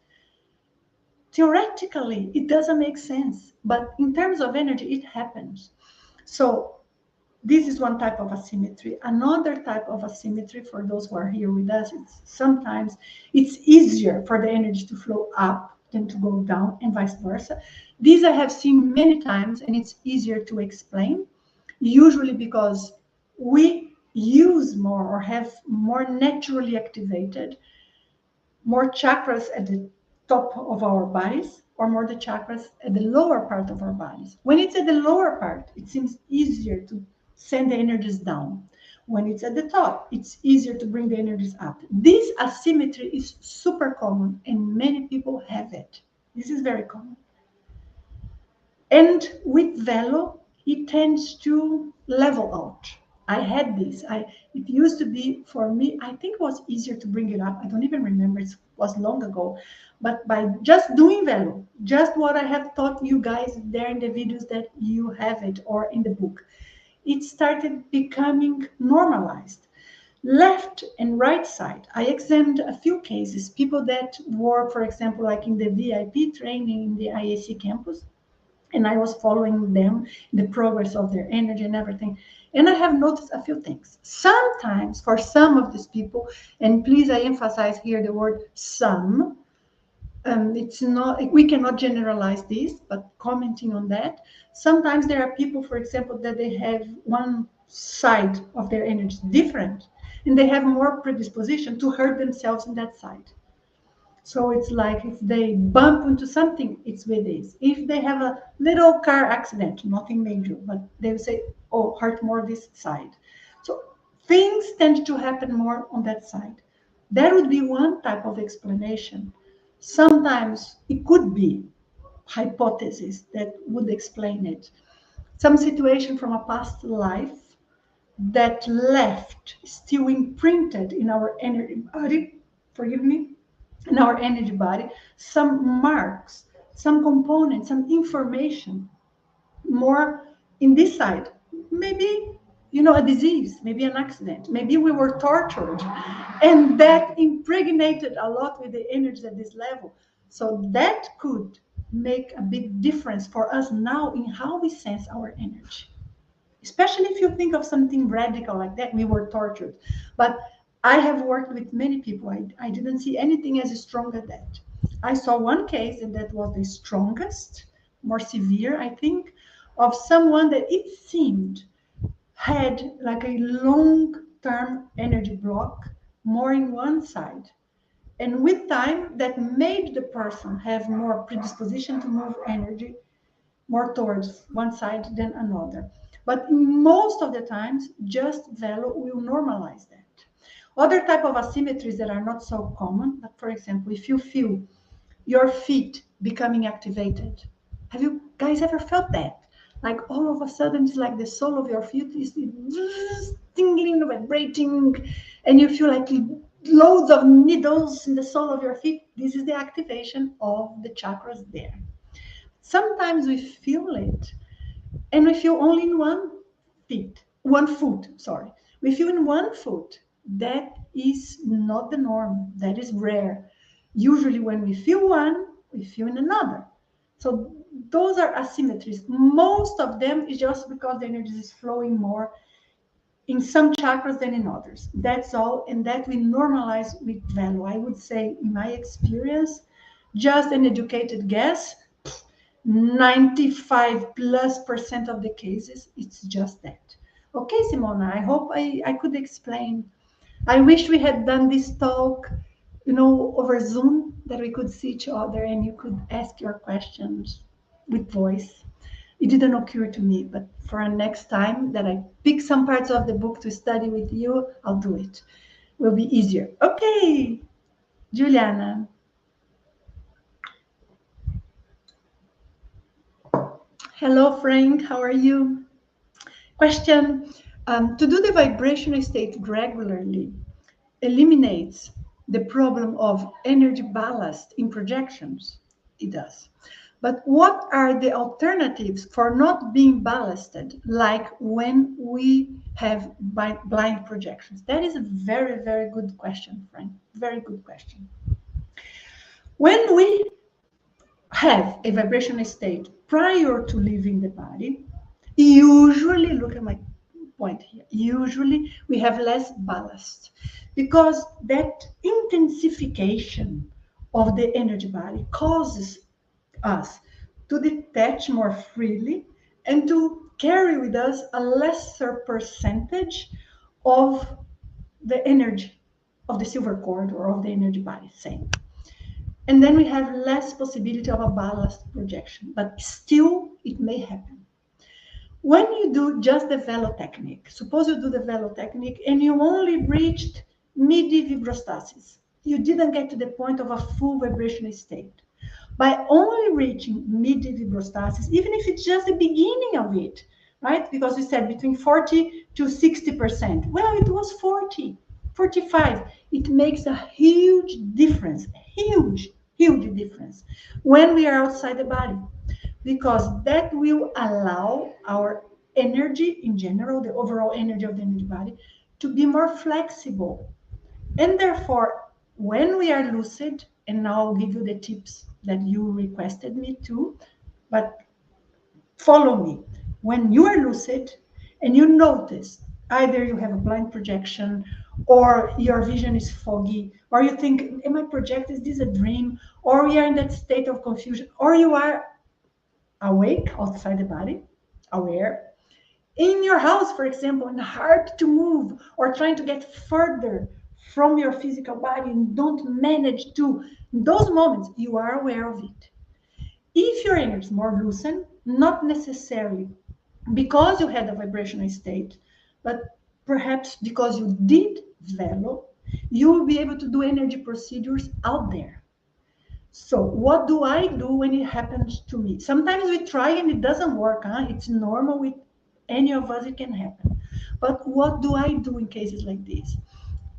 Theoretically, it doesn't make sense, but in terms of energy, it happens. So this is one type of asymmetry. Another type of asymmetry, for those who are here with us, sometimes it's easier for the energy to flow up than to go down, and vice versa. These I have seen many times, and it's easier to explain, usually because we use more or have more naturally activated more chakras at the top of our bodies or more the chakras at the lower part of our bodies. When it's at the lower part, it seems easier to send the energies down. When it's at the top, it's easier to bring the energies up. This asymmetry is super common and many people have it. This is very common. And with VELO, it tends to level out. I had this. It used to be for me, I think it was easier to bring it up. I don't even remember, it was long ago. But by just doing VELO, just what I have taught you guys there in the videos that you have it or in the book, it started becoming normalized. Left and right side, I examined a few cases, people that were, for example, like in the VIP training in the IAC campus, and I was following them, the progress of their energy and everything. And I have noticed a few things. Sometimes for some of these people, and please, I emphasize here the word some, it's not, we cannot generalize this, but commenting on that, sometimes there are people, for example, that they have one side of their energy different, and they have more predisposition to hurt themselves in that side. So it's like if they bump into something, it's with this. If they have a little car accident, nothing major, but they will say, oh, hurt more this side. So things tend to happen more on that side. That would be one type of explanation. Sometimes it could be hypothesis that would explain it. Some situation from a past life, that left still imprinted in our energy body, forgive me, in our energy body, some marks, some components, some information more in this side. Maybe, a disease, maybe an accident, maybe we were tortured, and that impregnated a lot with the energy at this level. So that could make a big difference for us now in how we sense our energy, especially if you think of something radical like that. We were tortured, but I have worked with many people. I didn't see anything as strong as that. I saw one case, and that was the strongest, more severe, I think, of someone that it seemed had like a long-term energy block more in one side, and with time that made the person have more predisposition to move energy more towards one side than another. But most of the times, just VELO will normalize that. Other type of asymmetries that are not so common, but for example, if you feel your feet becoming activated, have you guys ever felt that? Like all of a sudden, it's like the sole of your feet is tingling, vibrating, and you feel like loads of needles in the sole of your feet. This is the activation of the chakras there. Sometimes we feel it, and we feel only in one foot, sorry. We feel in one foot. That is not the norm. That is rare. Usually when we feel one, we feel in another. So those are asymmetries. Most of them is just because the energy is flowing more in some chakras than in others. That's all, and that we normalize with VELO. I would say, in my experience, just an educated guess, 95+% of the cases, it's just that. Okay, Simona, I hope I could explain. I wish we had done this talk, over Zoom, that we could see each other and you could ask your questions with voice. It didn't occur to me, but for a next time that I pick some parts of the book to study with you, I'll do it. Will be easier. Okay, Juliana. Hello, Frank. How are you? Question. To do the vibrational state regularly eliminates the problem of energy ballast in projections. It does. But what are the alternatives for not being ballasted, like when we have blind projections? That is a very, very good question, Frank. Very good question. When we have a vibrational state prior to leaving the body, usually, look at my point here, usually we have less ballast because that intensification of the energy body causes us to detach more freely and to carry with us a lesser percentage of the energy of the silver cord or of the energy body, same. And then we have less possibility of a ballast projection, but still it may happen. When you do just the VELO technique, suppose you do the VELO technique and you only reached midi vibrostasis, you didn't get to the point of a full vibrational state. By only reaching midi vibrostasis, even if it's just the beginning of it, right? Because we said between 40 to 60%. Well, it was 40, 45. It makes a huge difference, huge difference when we are outside the body, because that will allow our energy in general, the overall energy of the energy body, to be more flexible. And therefore, when we are lucid, and now I'll give you the tips that you requested me to, but follow me. When you are lucid and you notice either you have a blind projection or your vision is foggy, or you think, am I projected? Is this a dream? Or you are in that state of confusion, or you are awake outside the body, aware, in your house, for example, and hard to move, or trying to get further from your physical body and don't manage to, in those moments, you are aware of it. If your energy is more lucid, not necessarily because you had a vibrational state, but perhaps because you did VELO, you will be able to do energy procedures out there. So what do I do when it happens to me? Sometimes we try and it doesn't work. It's normal with any of us, it can happen. But what do I do in cases like this?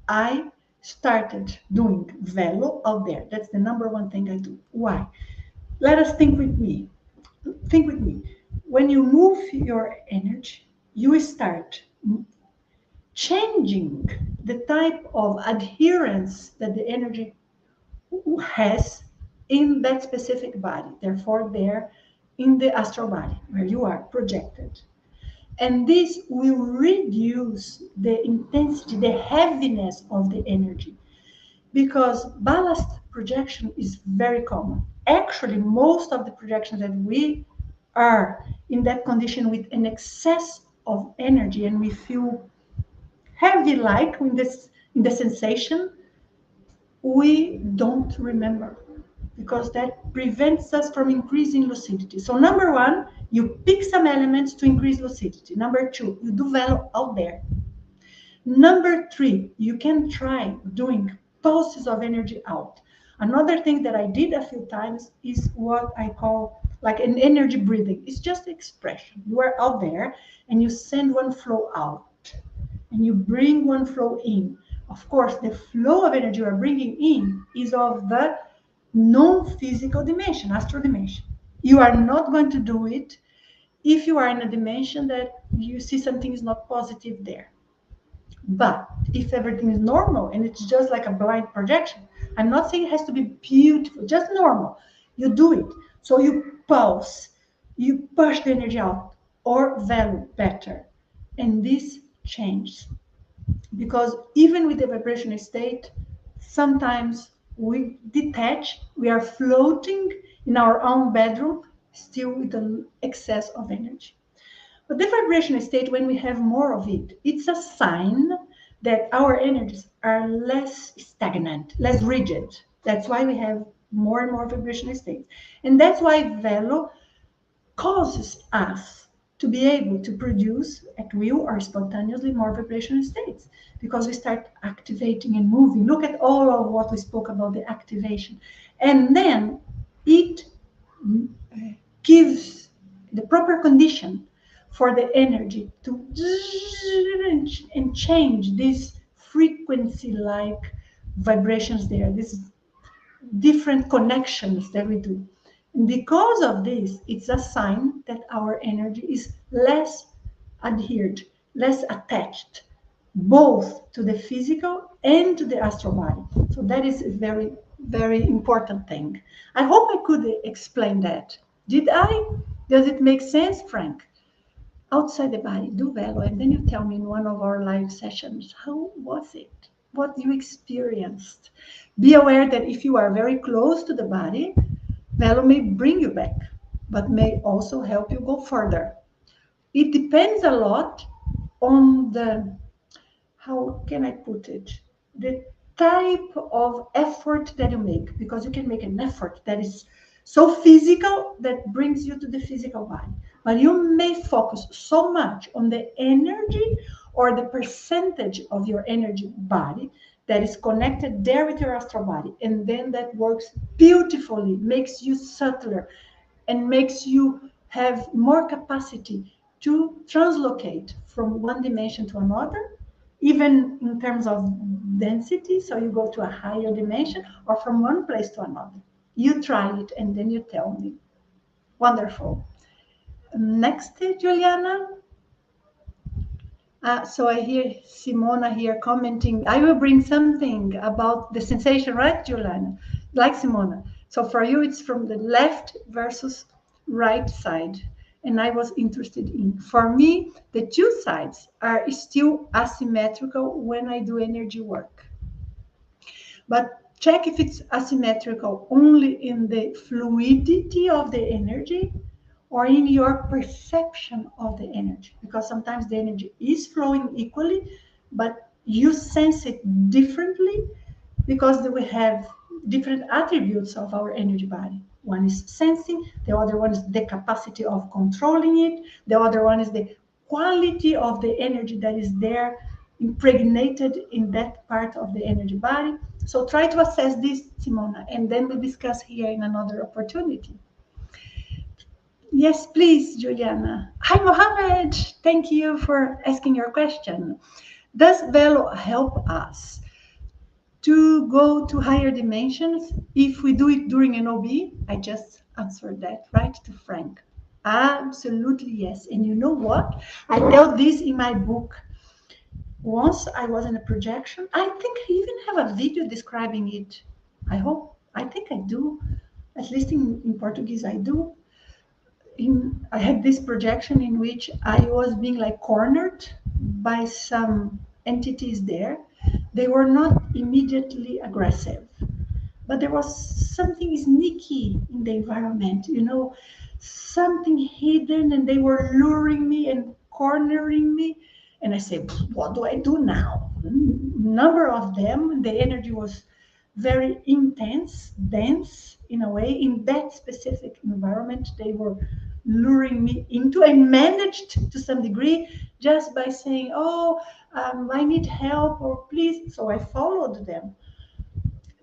I started doing VELO out there. That's the number one thing I do. Why? Let us think with me. Think with me. When you move your energy, you start changing the type of adherence that the energy has in that specific body. Therefore, there in the astral body where you are projected. And this will reduce the intensity, the heaviness of the energy, because ballast projection is very common. Actually, most of the projections that we are in that condition with an excess of energy and we feel heavy like in the sensation, we don't remember, because that prevents us from increasing lucidity. So number one, you pick some elements to increase lucidity. Number two, you do VELO out there. Number three, you can try doing pulses of energy out. Another thing that I did a few times is what I call like an energy breathing. It's just expression. You are out there and you send one flow out and you bring one flow in. Of course, the flow of energy you are bringing in is of the non-physical dimension, astral dimension. You are not going to do it if you are in a dimension that you see something is not positive there. But if everything is normal and it's just like a blind projection, I'm not saying it has to be beautiful, just normal. You do it. So you pulse, you push the energy out, or VELO better. And this changes. Because even with the vibrational state, sometimes we detach, we are floating in our own bedroom, still with an excess of energy. But the vibrational state, when we have more of it, it's a sign that our energies are less stagnant, less rigid. That's why we have more and more vibrational states. And that's why VELO causes us to be able to produce at will or spontaneously more vibrational states, because we start activating and moving. Look at all of what we spoke about, the activation. And then it gives the proper condition for the energy to and change these frequency like vibrations there, these different connections that we do. And because of this, it's a sign that our energy is less adhered, less attached, both to the physical and to the astral body. So that is a very, very important thing. I hope I could explain that. Did I? Does it make sense, Frank? Outside the body, do VELO, and then you tell me in one of our live sessions, how was it? What you experienced? Be aware that if you are very close to the body, VELO may bring you back, but may also help you go further. It depends a lot on the, how can I put it? The type of effort that you make, because you can make an effort that is so physical that brings you to the physical body. But you may focus so much on the energy or the percentage of your energy body that is connected there with your astral body. And then that works beautifully, makes you subtler, and makes you have more capacity to translocate from one dimension to another, even in terms of density. So you go to a higher dimension or from one place to another. You try it and then you tell me. Wonderful. Next, Juliana. So I hear Simona here commenting. I will bring something about the sensation, right, Juliana? Like Simona. So for you, it's from the left versus right side. And I was interested in. For me, the two sides are still asymmetrical when I do energy work. But check if it's asymmetrical only in the fluidity of the energy or in your perception of the energy, because sometimes the energy is flowing equally, but you sense it differently because we have different attributes of our energy body. One is sensing, the other one is the capacity of controlling it, the other one is the quality of the energy that is there impregnated in that part of the energy body. So try to assess this, Simona, and then we discuss here in another opportunity. Yes, please, Juliana. Hi, Mohammed. Thank you for asking your question. Does VELO help us to go to higher dimensions if we do it during an OB? I just answered that right to Frank. Absolutely yes. And you know what? I tell this in my book. Once I was in a projection. I think I even have a video describing it. I hope. I think I do. At least in Portuguese, I do. I had this projection in which I was being like cornered by some entities there. They were not immediately aggressive, but there was something sneaky in the environment, something hidden, and they were luring me and cornering me. And I said, what do I do now? Number of them, the energy was very intense, dense in a way. In that specific environment, they were luring me into. I managed to some degree just by saying, oh, I need help, or please. So I followed them.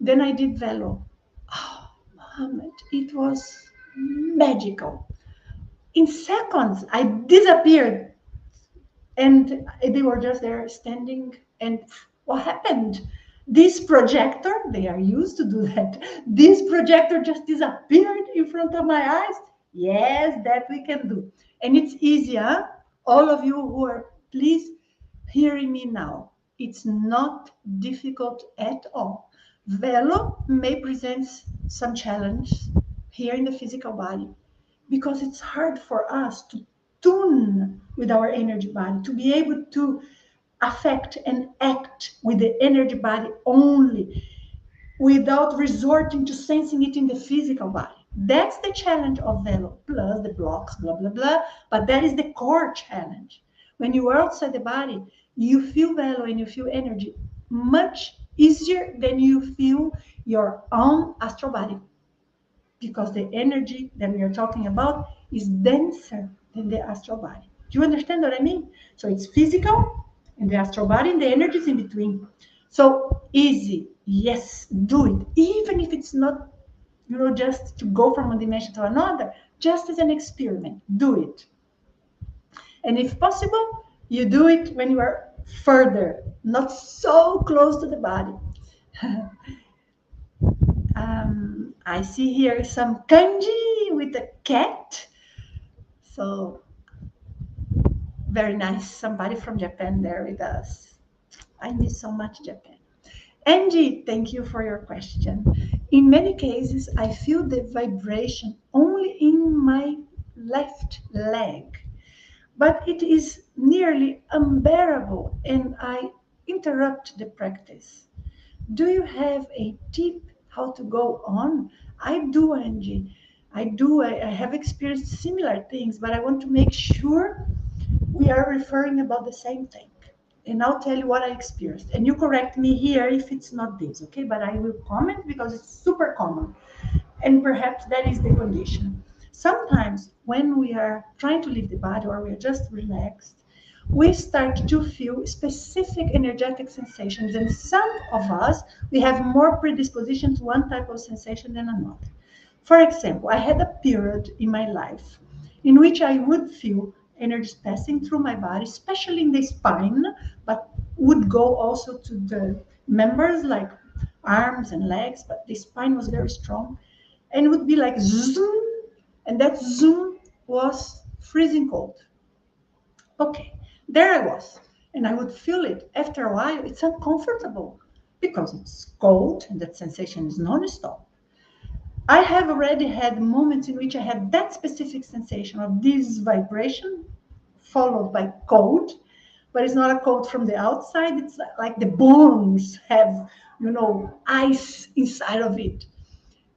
Then I did VELO. Oh, Mohammed, it was magical. In seconds, I disappeared, and they were just there standing. And what happened? This projector, they are used to do that. This projector just disappeared in front of my eyes. Yes, that we can do. And it's easier. All of you who are, please, hearing me now. It's not difficult at all. Velo may present some challenge here in the physical body because it's hard for us to tune with our energy body, to be able to affect and act with the energy body only without resorting to sensing it in the physical body. That's the challenge of Velo, plus the blocks, blah, blah, blah. But that is the core challenge. When you are outside the body, you feel Velo and you feel energy much easier than you feel your own astral body, because the energy that we are talking about is denser than the astral body. Do you understand what I mean? So it's physical and the astral body, and the energy is in between. So easy, yes, do it. Even if it's not, just to go from one dimension to another, just as an experiment, do it. And if possible, you do it when you are further, not so close to the body. I see here some kanji with a cat. So very nice. Somebody from Japan there with us. I miss so much Japan. Angie, thank you for your question. In many cases, I feel the vibration only in my left leg, but it is nearly unbearable and I interrupt the practice. Do you have a tip how to go on? I do, Angie. I do. I have experienced similar things, but I want to make sure we are referring about the same thing. And I'll tell you what I experienced. And you correct me here if it's not this, okay? But I will comment because it's super common. And perhaps that is the condition. Sometimes when we are trying to leave the body or we are just relaxed, we start to feel specific energetic sensations. And some of us, we have more predisposition to one type of sensation than another. For example, I had a period in my life in which I would feel energies passing through my body, especially in the spine, but would go also to the members like arms and legs, but the spine was very strong. And it would be like zoom, and that zoom was freezing cold. Okay, there I was, and I would feel it. After a while, it's uncomfortable because it's cold and that sensation is non-stop. I have already had moments in which I had that specific sensation of this vibration followed by cold, but it's not a cold from the outside. It's like the bones have, ice inside of it.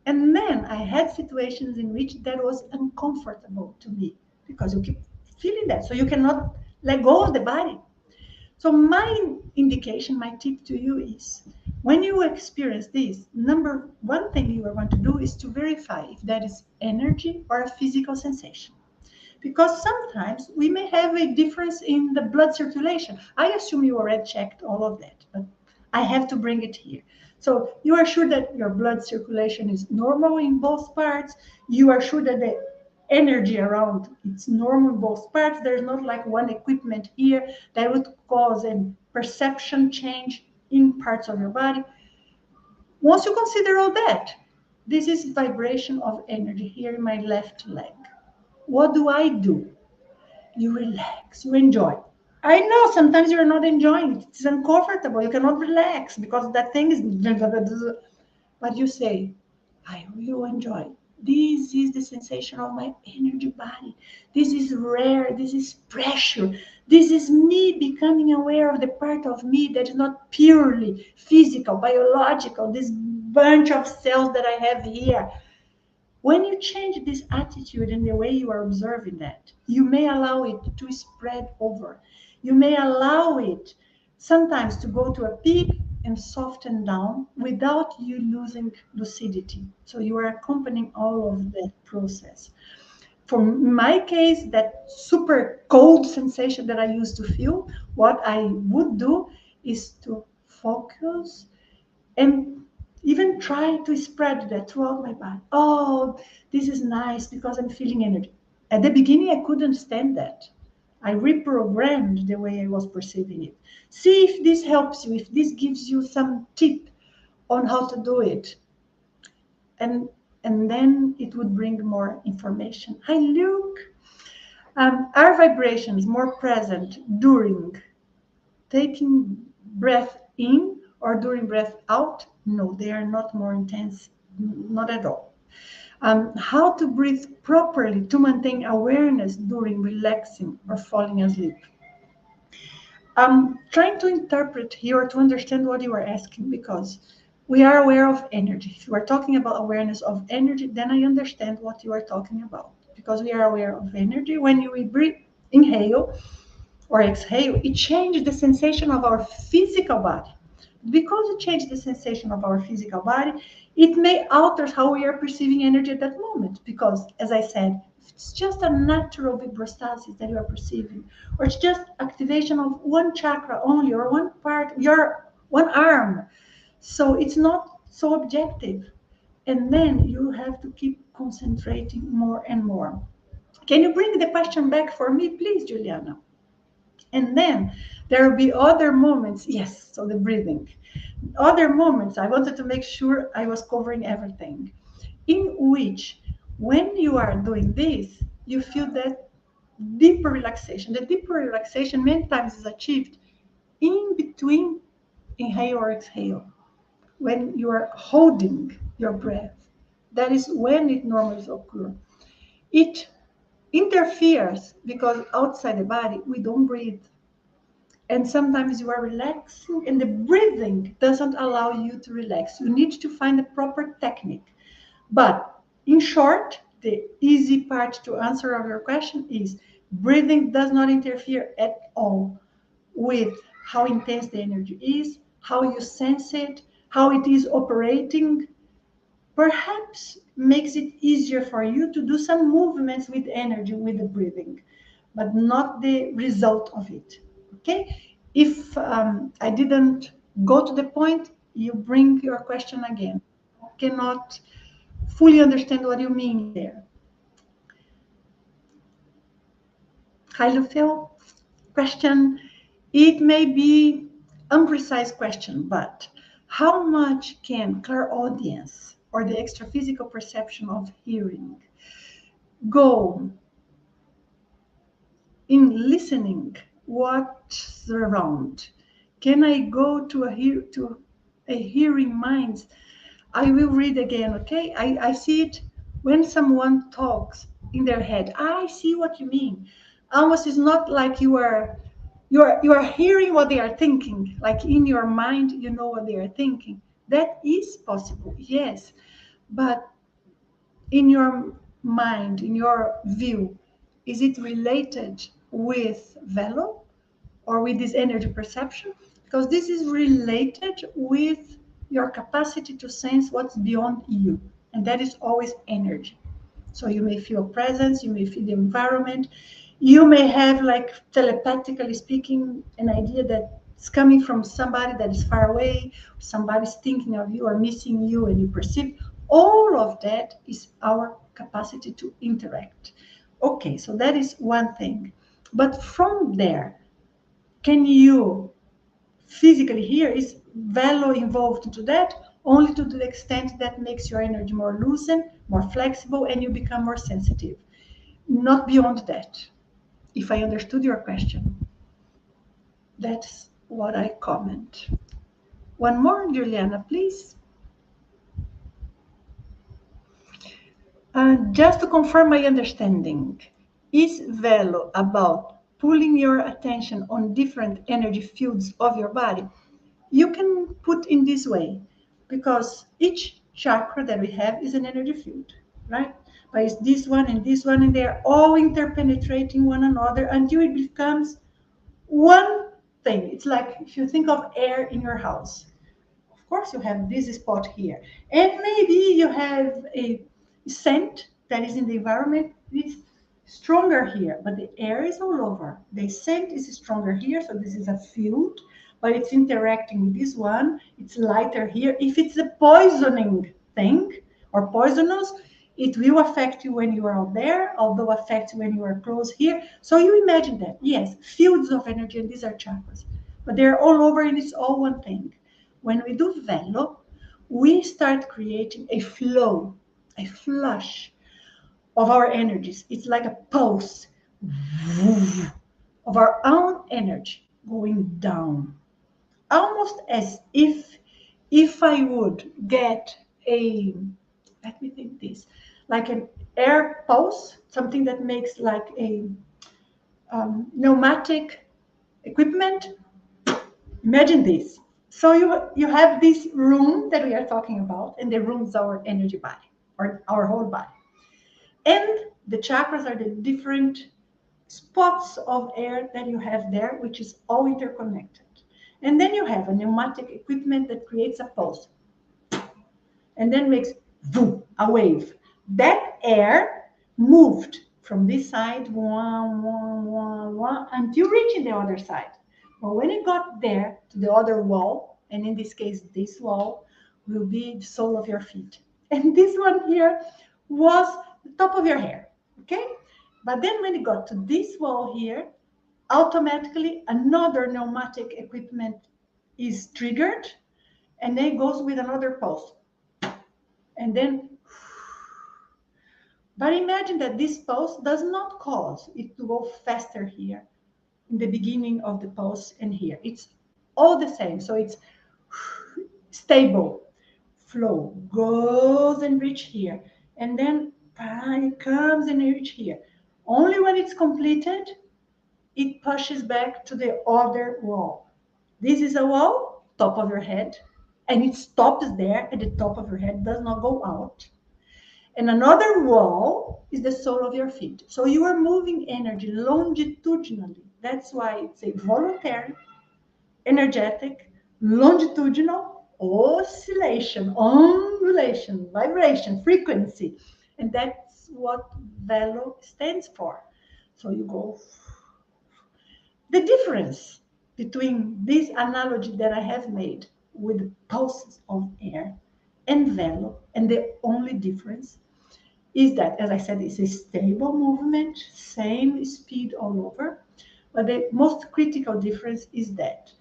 And then I had situations in which that was uncomfortable to me because you keep feeling that. So you cannot let go of the body. So my indication, my tip to you is when you experience this, number one thing you are going to do is to verify if that is energy or a physical sensation. Because sometimes we may have a difference in the blood circulation. I assume you already checked all of that, but I have to bring it here. So you are sure that your blood circulation is normal in both parts. You are sure that the energy around. It's normal in both parts. There's not like one equipment here that would cause a perception change in parts of your body. Once you consider all that, this is vibration of energy here in my left leg. What do I do? You relax, you enjoy. I know sometimes you're not enjoying it. It's uncomfortable. You cannot relax because that thing is. But you say, I will enjoy. This is the sensation of my energy body. This is rare. This is pressure. This is me becoming aware of the part of me that is not purely physical, biological, this bunch of cells that I have here. When you change this attitude and the way you are observing that, you may allow it to spread over. You may allow it sometimes to go to a peak and soften down without you losing lucidity. So you are accompanying all of that process. For my case, that super cold sensation that I used to feel, what I would do is to focus and even try to spread that throughout my body. Oh, this is nice because I'm feeling energy. At the beginning, I couldn't stand that. I reprogrammed the way I was perceiving it. See if this helps you, if this gives you some tip on how to do it. And and then it would bring more information. Hi, Luke. Are vibrations more present during taking breath in or during breath out? No, they are not more intense, not at all. How to breathe properly to maintain awareness during relaxing or falling asleep? I'm trying to interpret here to understand what you are asking because we are aware of energy. If you are talking about awareness of energy, then I understand what you are talking about because we are aware of energy. When you breathe, inhale, or exhale, it changes the sensation of our physical body. Because it changes the sensation of our physical body, it may alter how we are perceiving energy at that moment. Because, as I said, it's just a natural vibrostasis that you are perceiving, or it's just activation of one chakra only, or one part, your one arm. So it's not so objective. And then you have to keep concentrating more and more. Can you bring the question back for me, please, Juliana? And then there will be other moments. Yes, so the breathing. Other moments, I wanted to make sure I was covering everything, in which when you are doing this, you feel that deeper relaxation. The deeper relaxation many times is achieved in between inhale or exhale. When you are holding your breath, that is when it normally occurs. It interferes because outside the body, we don't breathe. And sometimes you are relaxing and the breathing doesn't allow you to relax. You need to find a proper technique. But in short, the easy part to answer of your question is breathing does not interfere at all with how intense the energy is, how you sense it, how it is operating. Perhaps makes it easier for you to do some movements with energy with the breathing, but not the result of it. Okay? If I didn't go to the point, you bring your question again. I cannot fully understand what you mean there. Hi, Lufel. Question. It may be imprecise question, but how much can clairaudience or the extraphysical perception of hearing go in listening what's around? Can I go to a hearing mind? I will read again, okay? I see it when someone talks in their head. I see what you mean. Almost it's not like you are hearing what they are thinking, like in your mind you know what they are thinking. That is possible, yes, but in your mind, in your view, is it related with VELO or with this energy perception? Because this is related with your capacity to sense what's beyond you, and that is always energy. So you may feel presence, you may feel the environment, you may have, like telepathically speaking, an idea that it's coming from somebody that is far away, somebody's thinking of you or missing you, and you perceive. All of that is our capacity to interact. Okay, so that is one thing. But from there, can you physically hear? Is VELO involved into that? Only to the extent that makes your energy more loosened, more flexible, and you become more sensitive. Not beyond that. If I understood your question, that's what I comment. One more, Juliana, please. Just to confirm my understanding, is VELO about pulling your attention on different energy fields of your body? You can put in this way, because each chakra that we have is an energy field, right? But it's this one, and they're all interpenetrating one another until it becomes one thing. It's like if you think of air in your house. Of course, you have this spot here, and maybe you have a scent that is in the environment. It's stronger here, but the air is all over. The scent is stronger here, so this is a field, but it's interacting with this one. It's lighter here. If it's a poisoning thing or poisonous, it will affect you when you are out there, although affect you when you are close here. So you imagine that, yes, fields of energy, and these are chakras, but they're all over, and it's all one thing. When we do VELO, we start creating a flow, a flush of our energies. It's like a pulse of our own energy going down, almost as if I would get a, let me think this, like an air pulse, something that makes like a pneumatic equipment. Imagine this. So you have this room that we are talking about, and the room is our energy body, or our whole body. And the chakras are the different spots of air that you have there, which is all interconnected. And then you have a pneumatic equipment that creates a pulse and then makes a wave. That air moved from this side until reaching the other side. But when it got there to the other wall, and in this case, this wall will be the sole of your feet. And this one here was the top of your hair, okay? But then when it got to this wall here, automatically another pneumatic equipment is triggered, and then it goes with another pulse. And then, but imagine that this pulse does not cause it to go faster here in the beginning of the pulse and here. It's all the same. So it's stable flow, goes and reach here. And then it comes and reach here. Only when it's completed, it pushes back to the other wall. This is a wall, top of your head, and it stops there at the top of your head, does not go out. And another wall is the sole of your feet. So you are moving energy longitudinally. That's why it's a voluntary, energetic, longitudinal oscillation, ondulation, vibration, frequency. And that's what VELO stands for. So you go. The difference between this analogy that I have made with pulses of air and VELO, and the only difference is that, as I said, it's a stable movement, same speed all over. But the most critical difference is that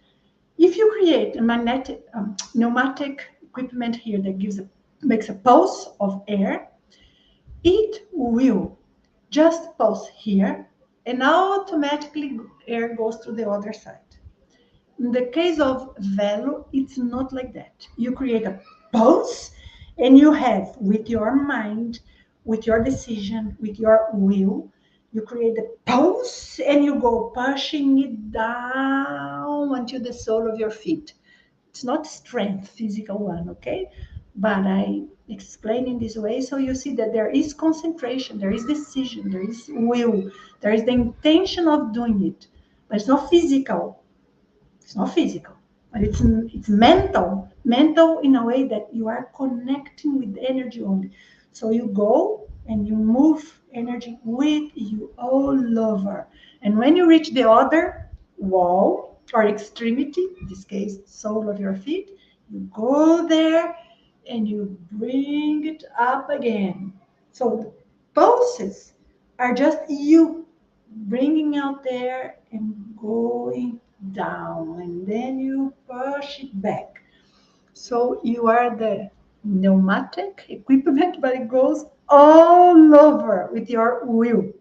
if you create a magnetic pneumatic equipment here that makes a pulse of air, it will just pulse here, and automatically air goes to the other side. In the case of VELO, it's not like that. You create a pulse, and you have, with your mind, with your decision, with your will, you create a pulse, and you go pushing it down until the sole of your feet. It's not strength, physical one, okay? But I explain in this way so you see that there is concentration, there is decision, there is will, there is the intention of doing it, but it's not physical. It's not physical, but it's mental in a way that you are connecting with energy only. So you go and you move energy with you all over. And when you reach the other wall or extremity, in this case, sole of your feet, you go there and you bring it up again. So Pulses are just you bringing out there and going down, and then you push it back. So you are the pneumatic equipment, but it goes all over with your will.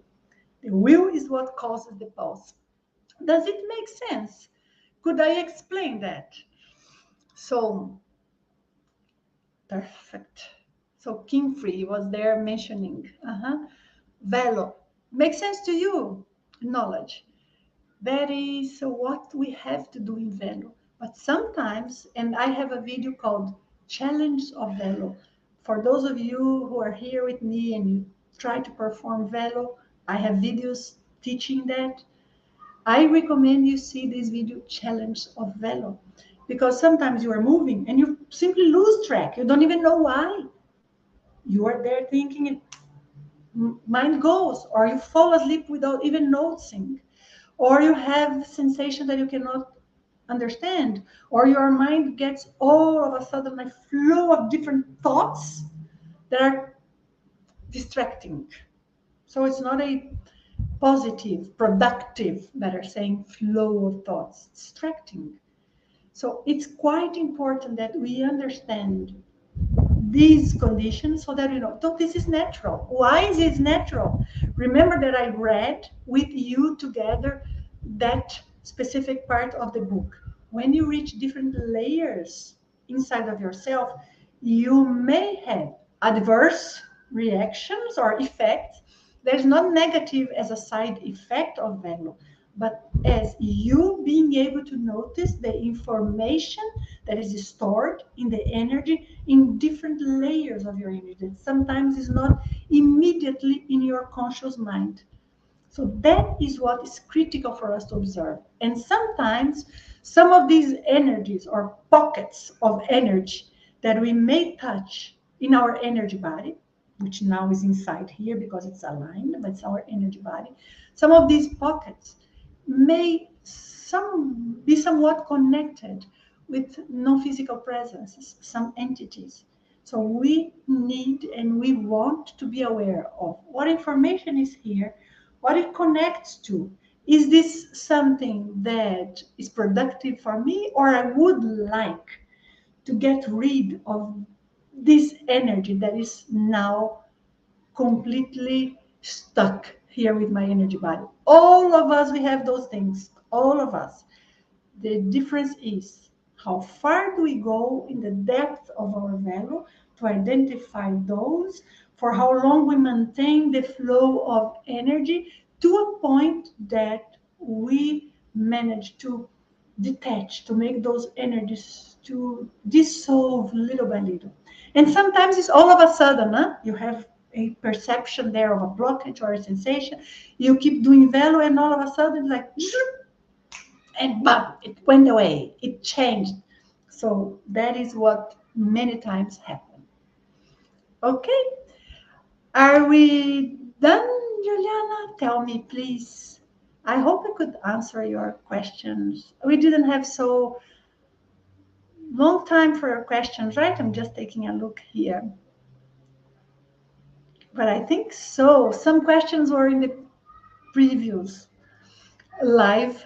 The will is what causes the pulse. Does it make sense? Could I explain that? So, perfect. So, King Free was there mentioning. VELO. Makes sense to you? Knowledge. That is what we have to do in VELO. But sometimes, and I have a video called Challenge of VELO. For those of you who are here with me and you try to perform VELO, I have videos teaching that. I recommend you see this video Challenge of VELO because sometimes you are moving and you simply lose track. You don't even know why. You are there thinking, and mind goes, or you fall asleep without even noticing, or you have sensation that you cannot understand, or your mind gets all of a sudden a flow of different thoughts that are distracting. So it's not a positive, productive, better saying, flow of thoughts, distracting. So it's quite important that we understand these conditions so that you know, oh, this is natural. Why is it natural? Remember that I read with you together that specific part of the book. When you reach different layers inside of yourself, you may have adverse reactions or effects. There's not negative as a side effect of value, but as you being able to notice the information that is stored in the energy in different layers of your energy that sometimes is not immediately in your conscious mind. So that is what is critical for us to observe. And sometimes some of these energies or pockets of energy that we may touch in our energy body, which now is inside here because it's aligned, but it's our energy body. Some of these pockets may be somewhat connected with non-physical presences, some entities. So we need and we want to be aware of what information is here, what it connects to. Is this something that is productive for me, or I would like to get rid of this energy that is now completely stuck here with my energy body? All of us, we have those things, all of us. The difference is how far do we go in the depth of our value to identify those, for how long we maintain the flow of energy to a point that we manage to detach, to make those energies to dissolve little by little. And sometimes it's all of a sudden, huh? You have a perception there of a blockage or a sensation. You keep doing value, and all of a sudden, like, and bam, it went away, it changed. So that is what many times happen. Okay, are we done, Juliana? Tell me, please. I hope I could answer your questions. We didn't have so long time for your questions, right? I'm just taking a look here. But I think so. Some questions were in the previous live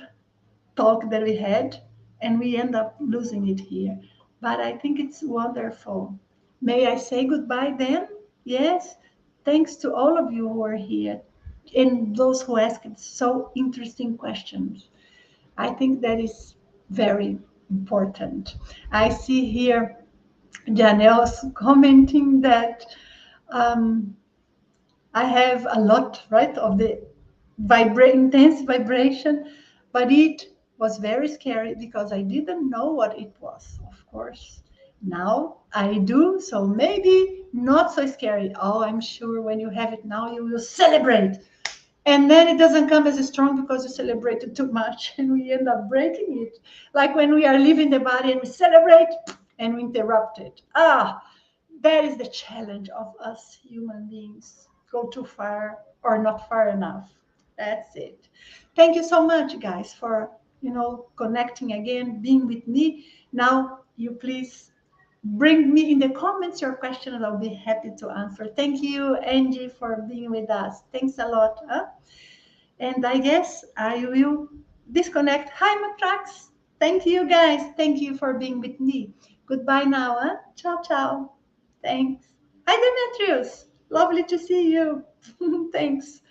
talk that we had, and we end up losing it here. But I think it's wonderful. May I say goodbye then? Yes. Thanks to all of you who are here and those who asked so interesting questions. I think that is very important. I see here Janelle's commenting that um, I have a lot, right, of the intense vibration, but it was very scary because I didn't know what it was, of course. Now I do, so maybe not so scary. Oh, I'm sure when you have it now, you will celebrate. And then it doesn't come as strong because you celebrated too much and we end up breaking it. Like when we are leaving the body and we celebrate and we interrupt it. That is the challenge of us human beings. Go too far or not far enough. That's it. Thank you so much, guys, for connecting again, being with me. Now you please bring me in the comments your question and I'll be happy to answer. Thank you, Angie, for being with us. Thanks a lot. Huh? And I guess I will disconnect. Hi, Matrax. Thank you, guys. Thank you for being with me. Goodbye now. Huh? Ciao, ciao. Thanks. Hi, Demetrius. Lovely to see you. Thanks.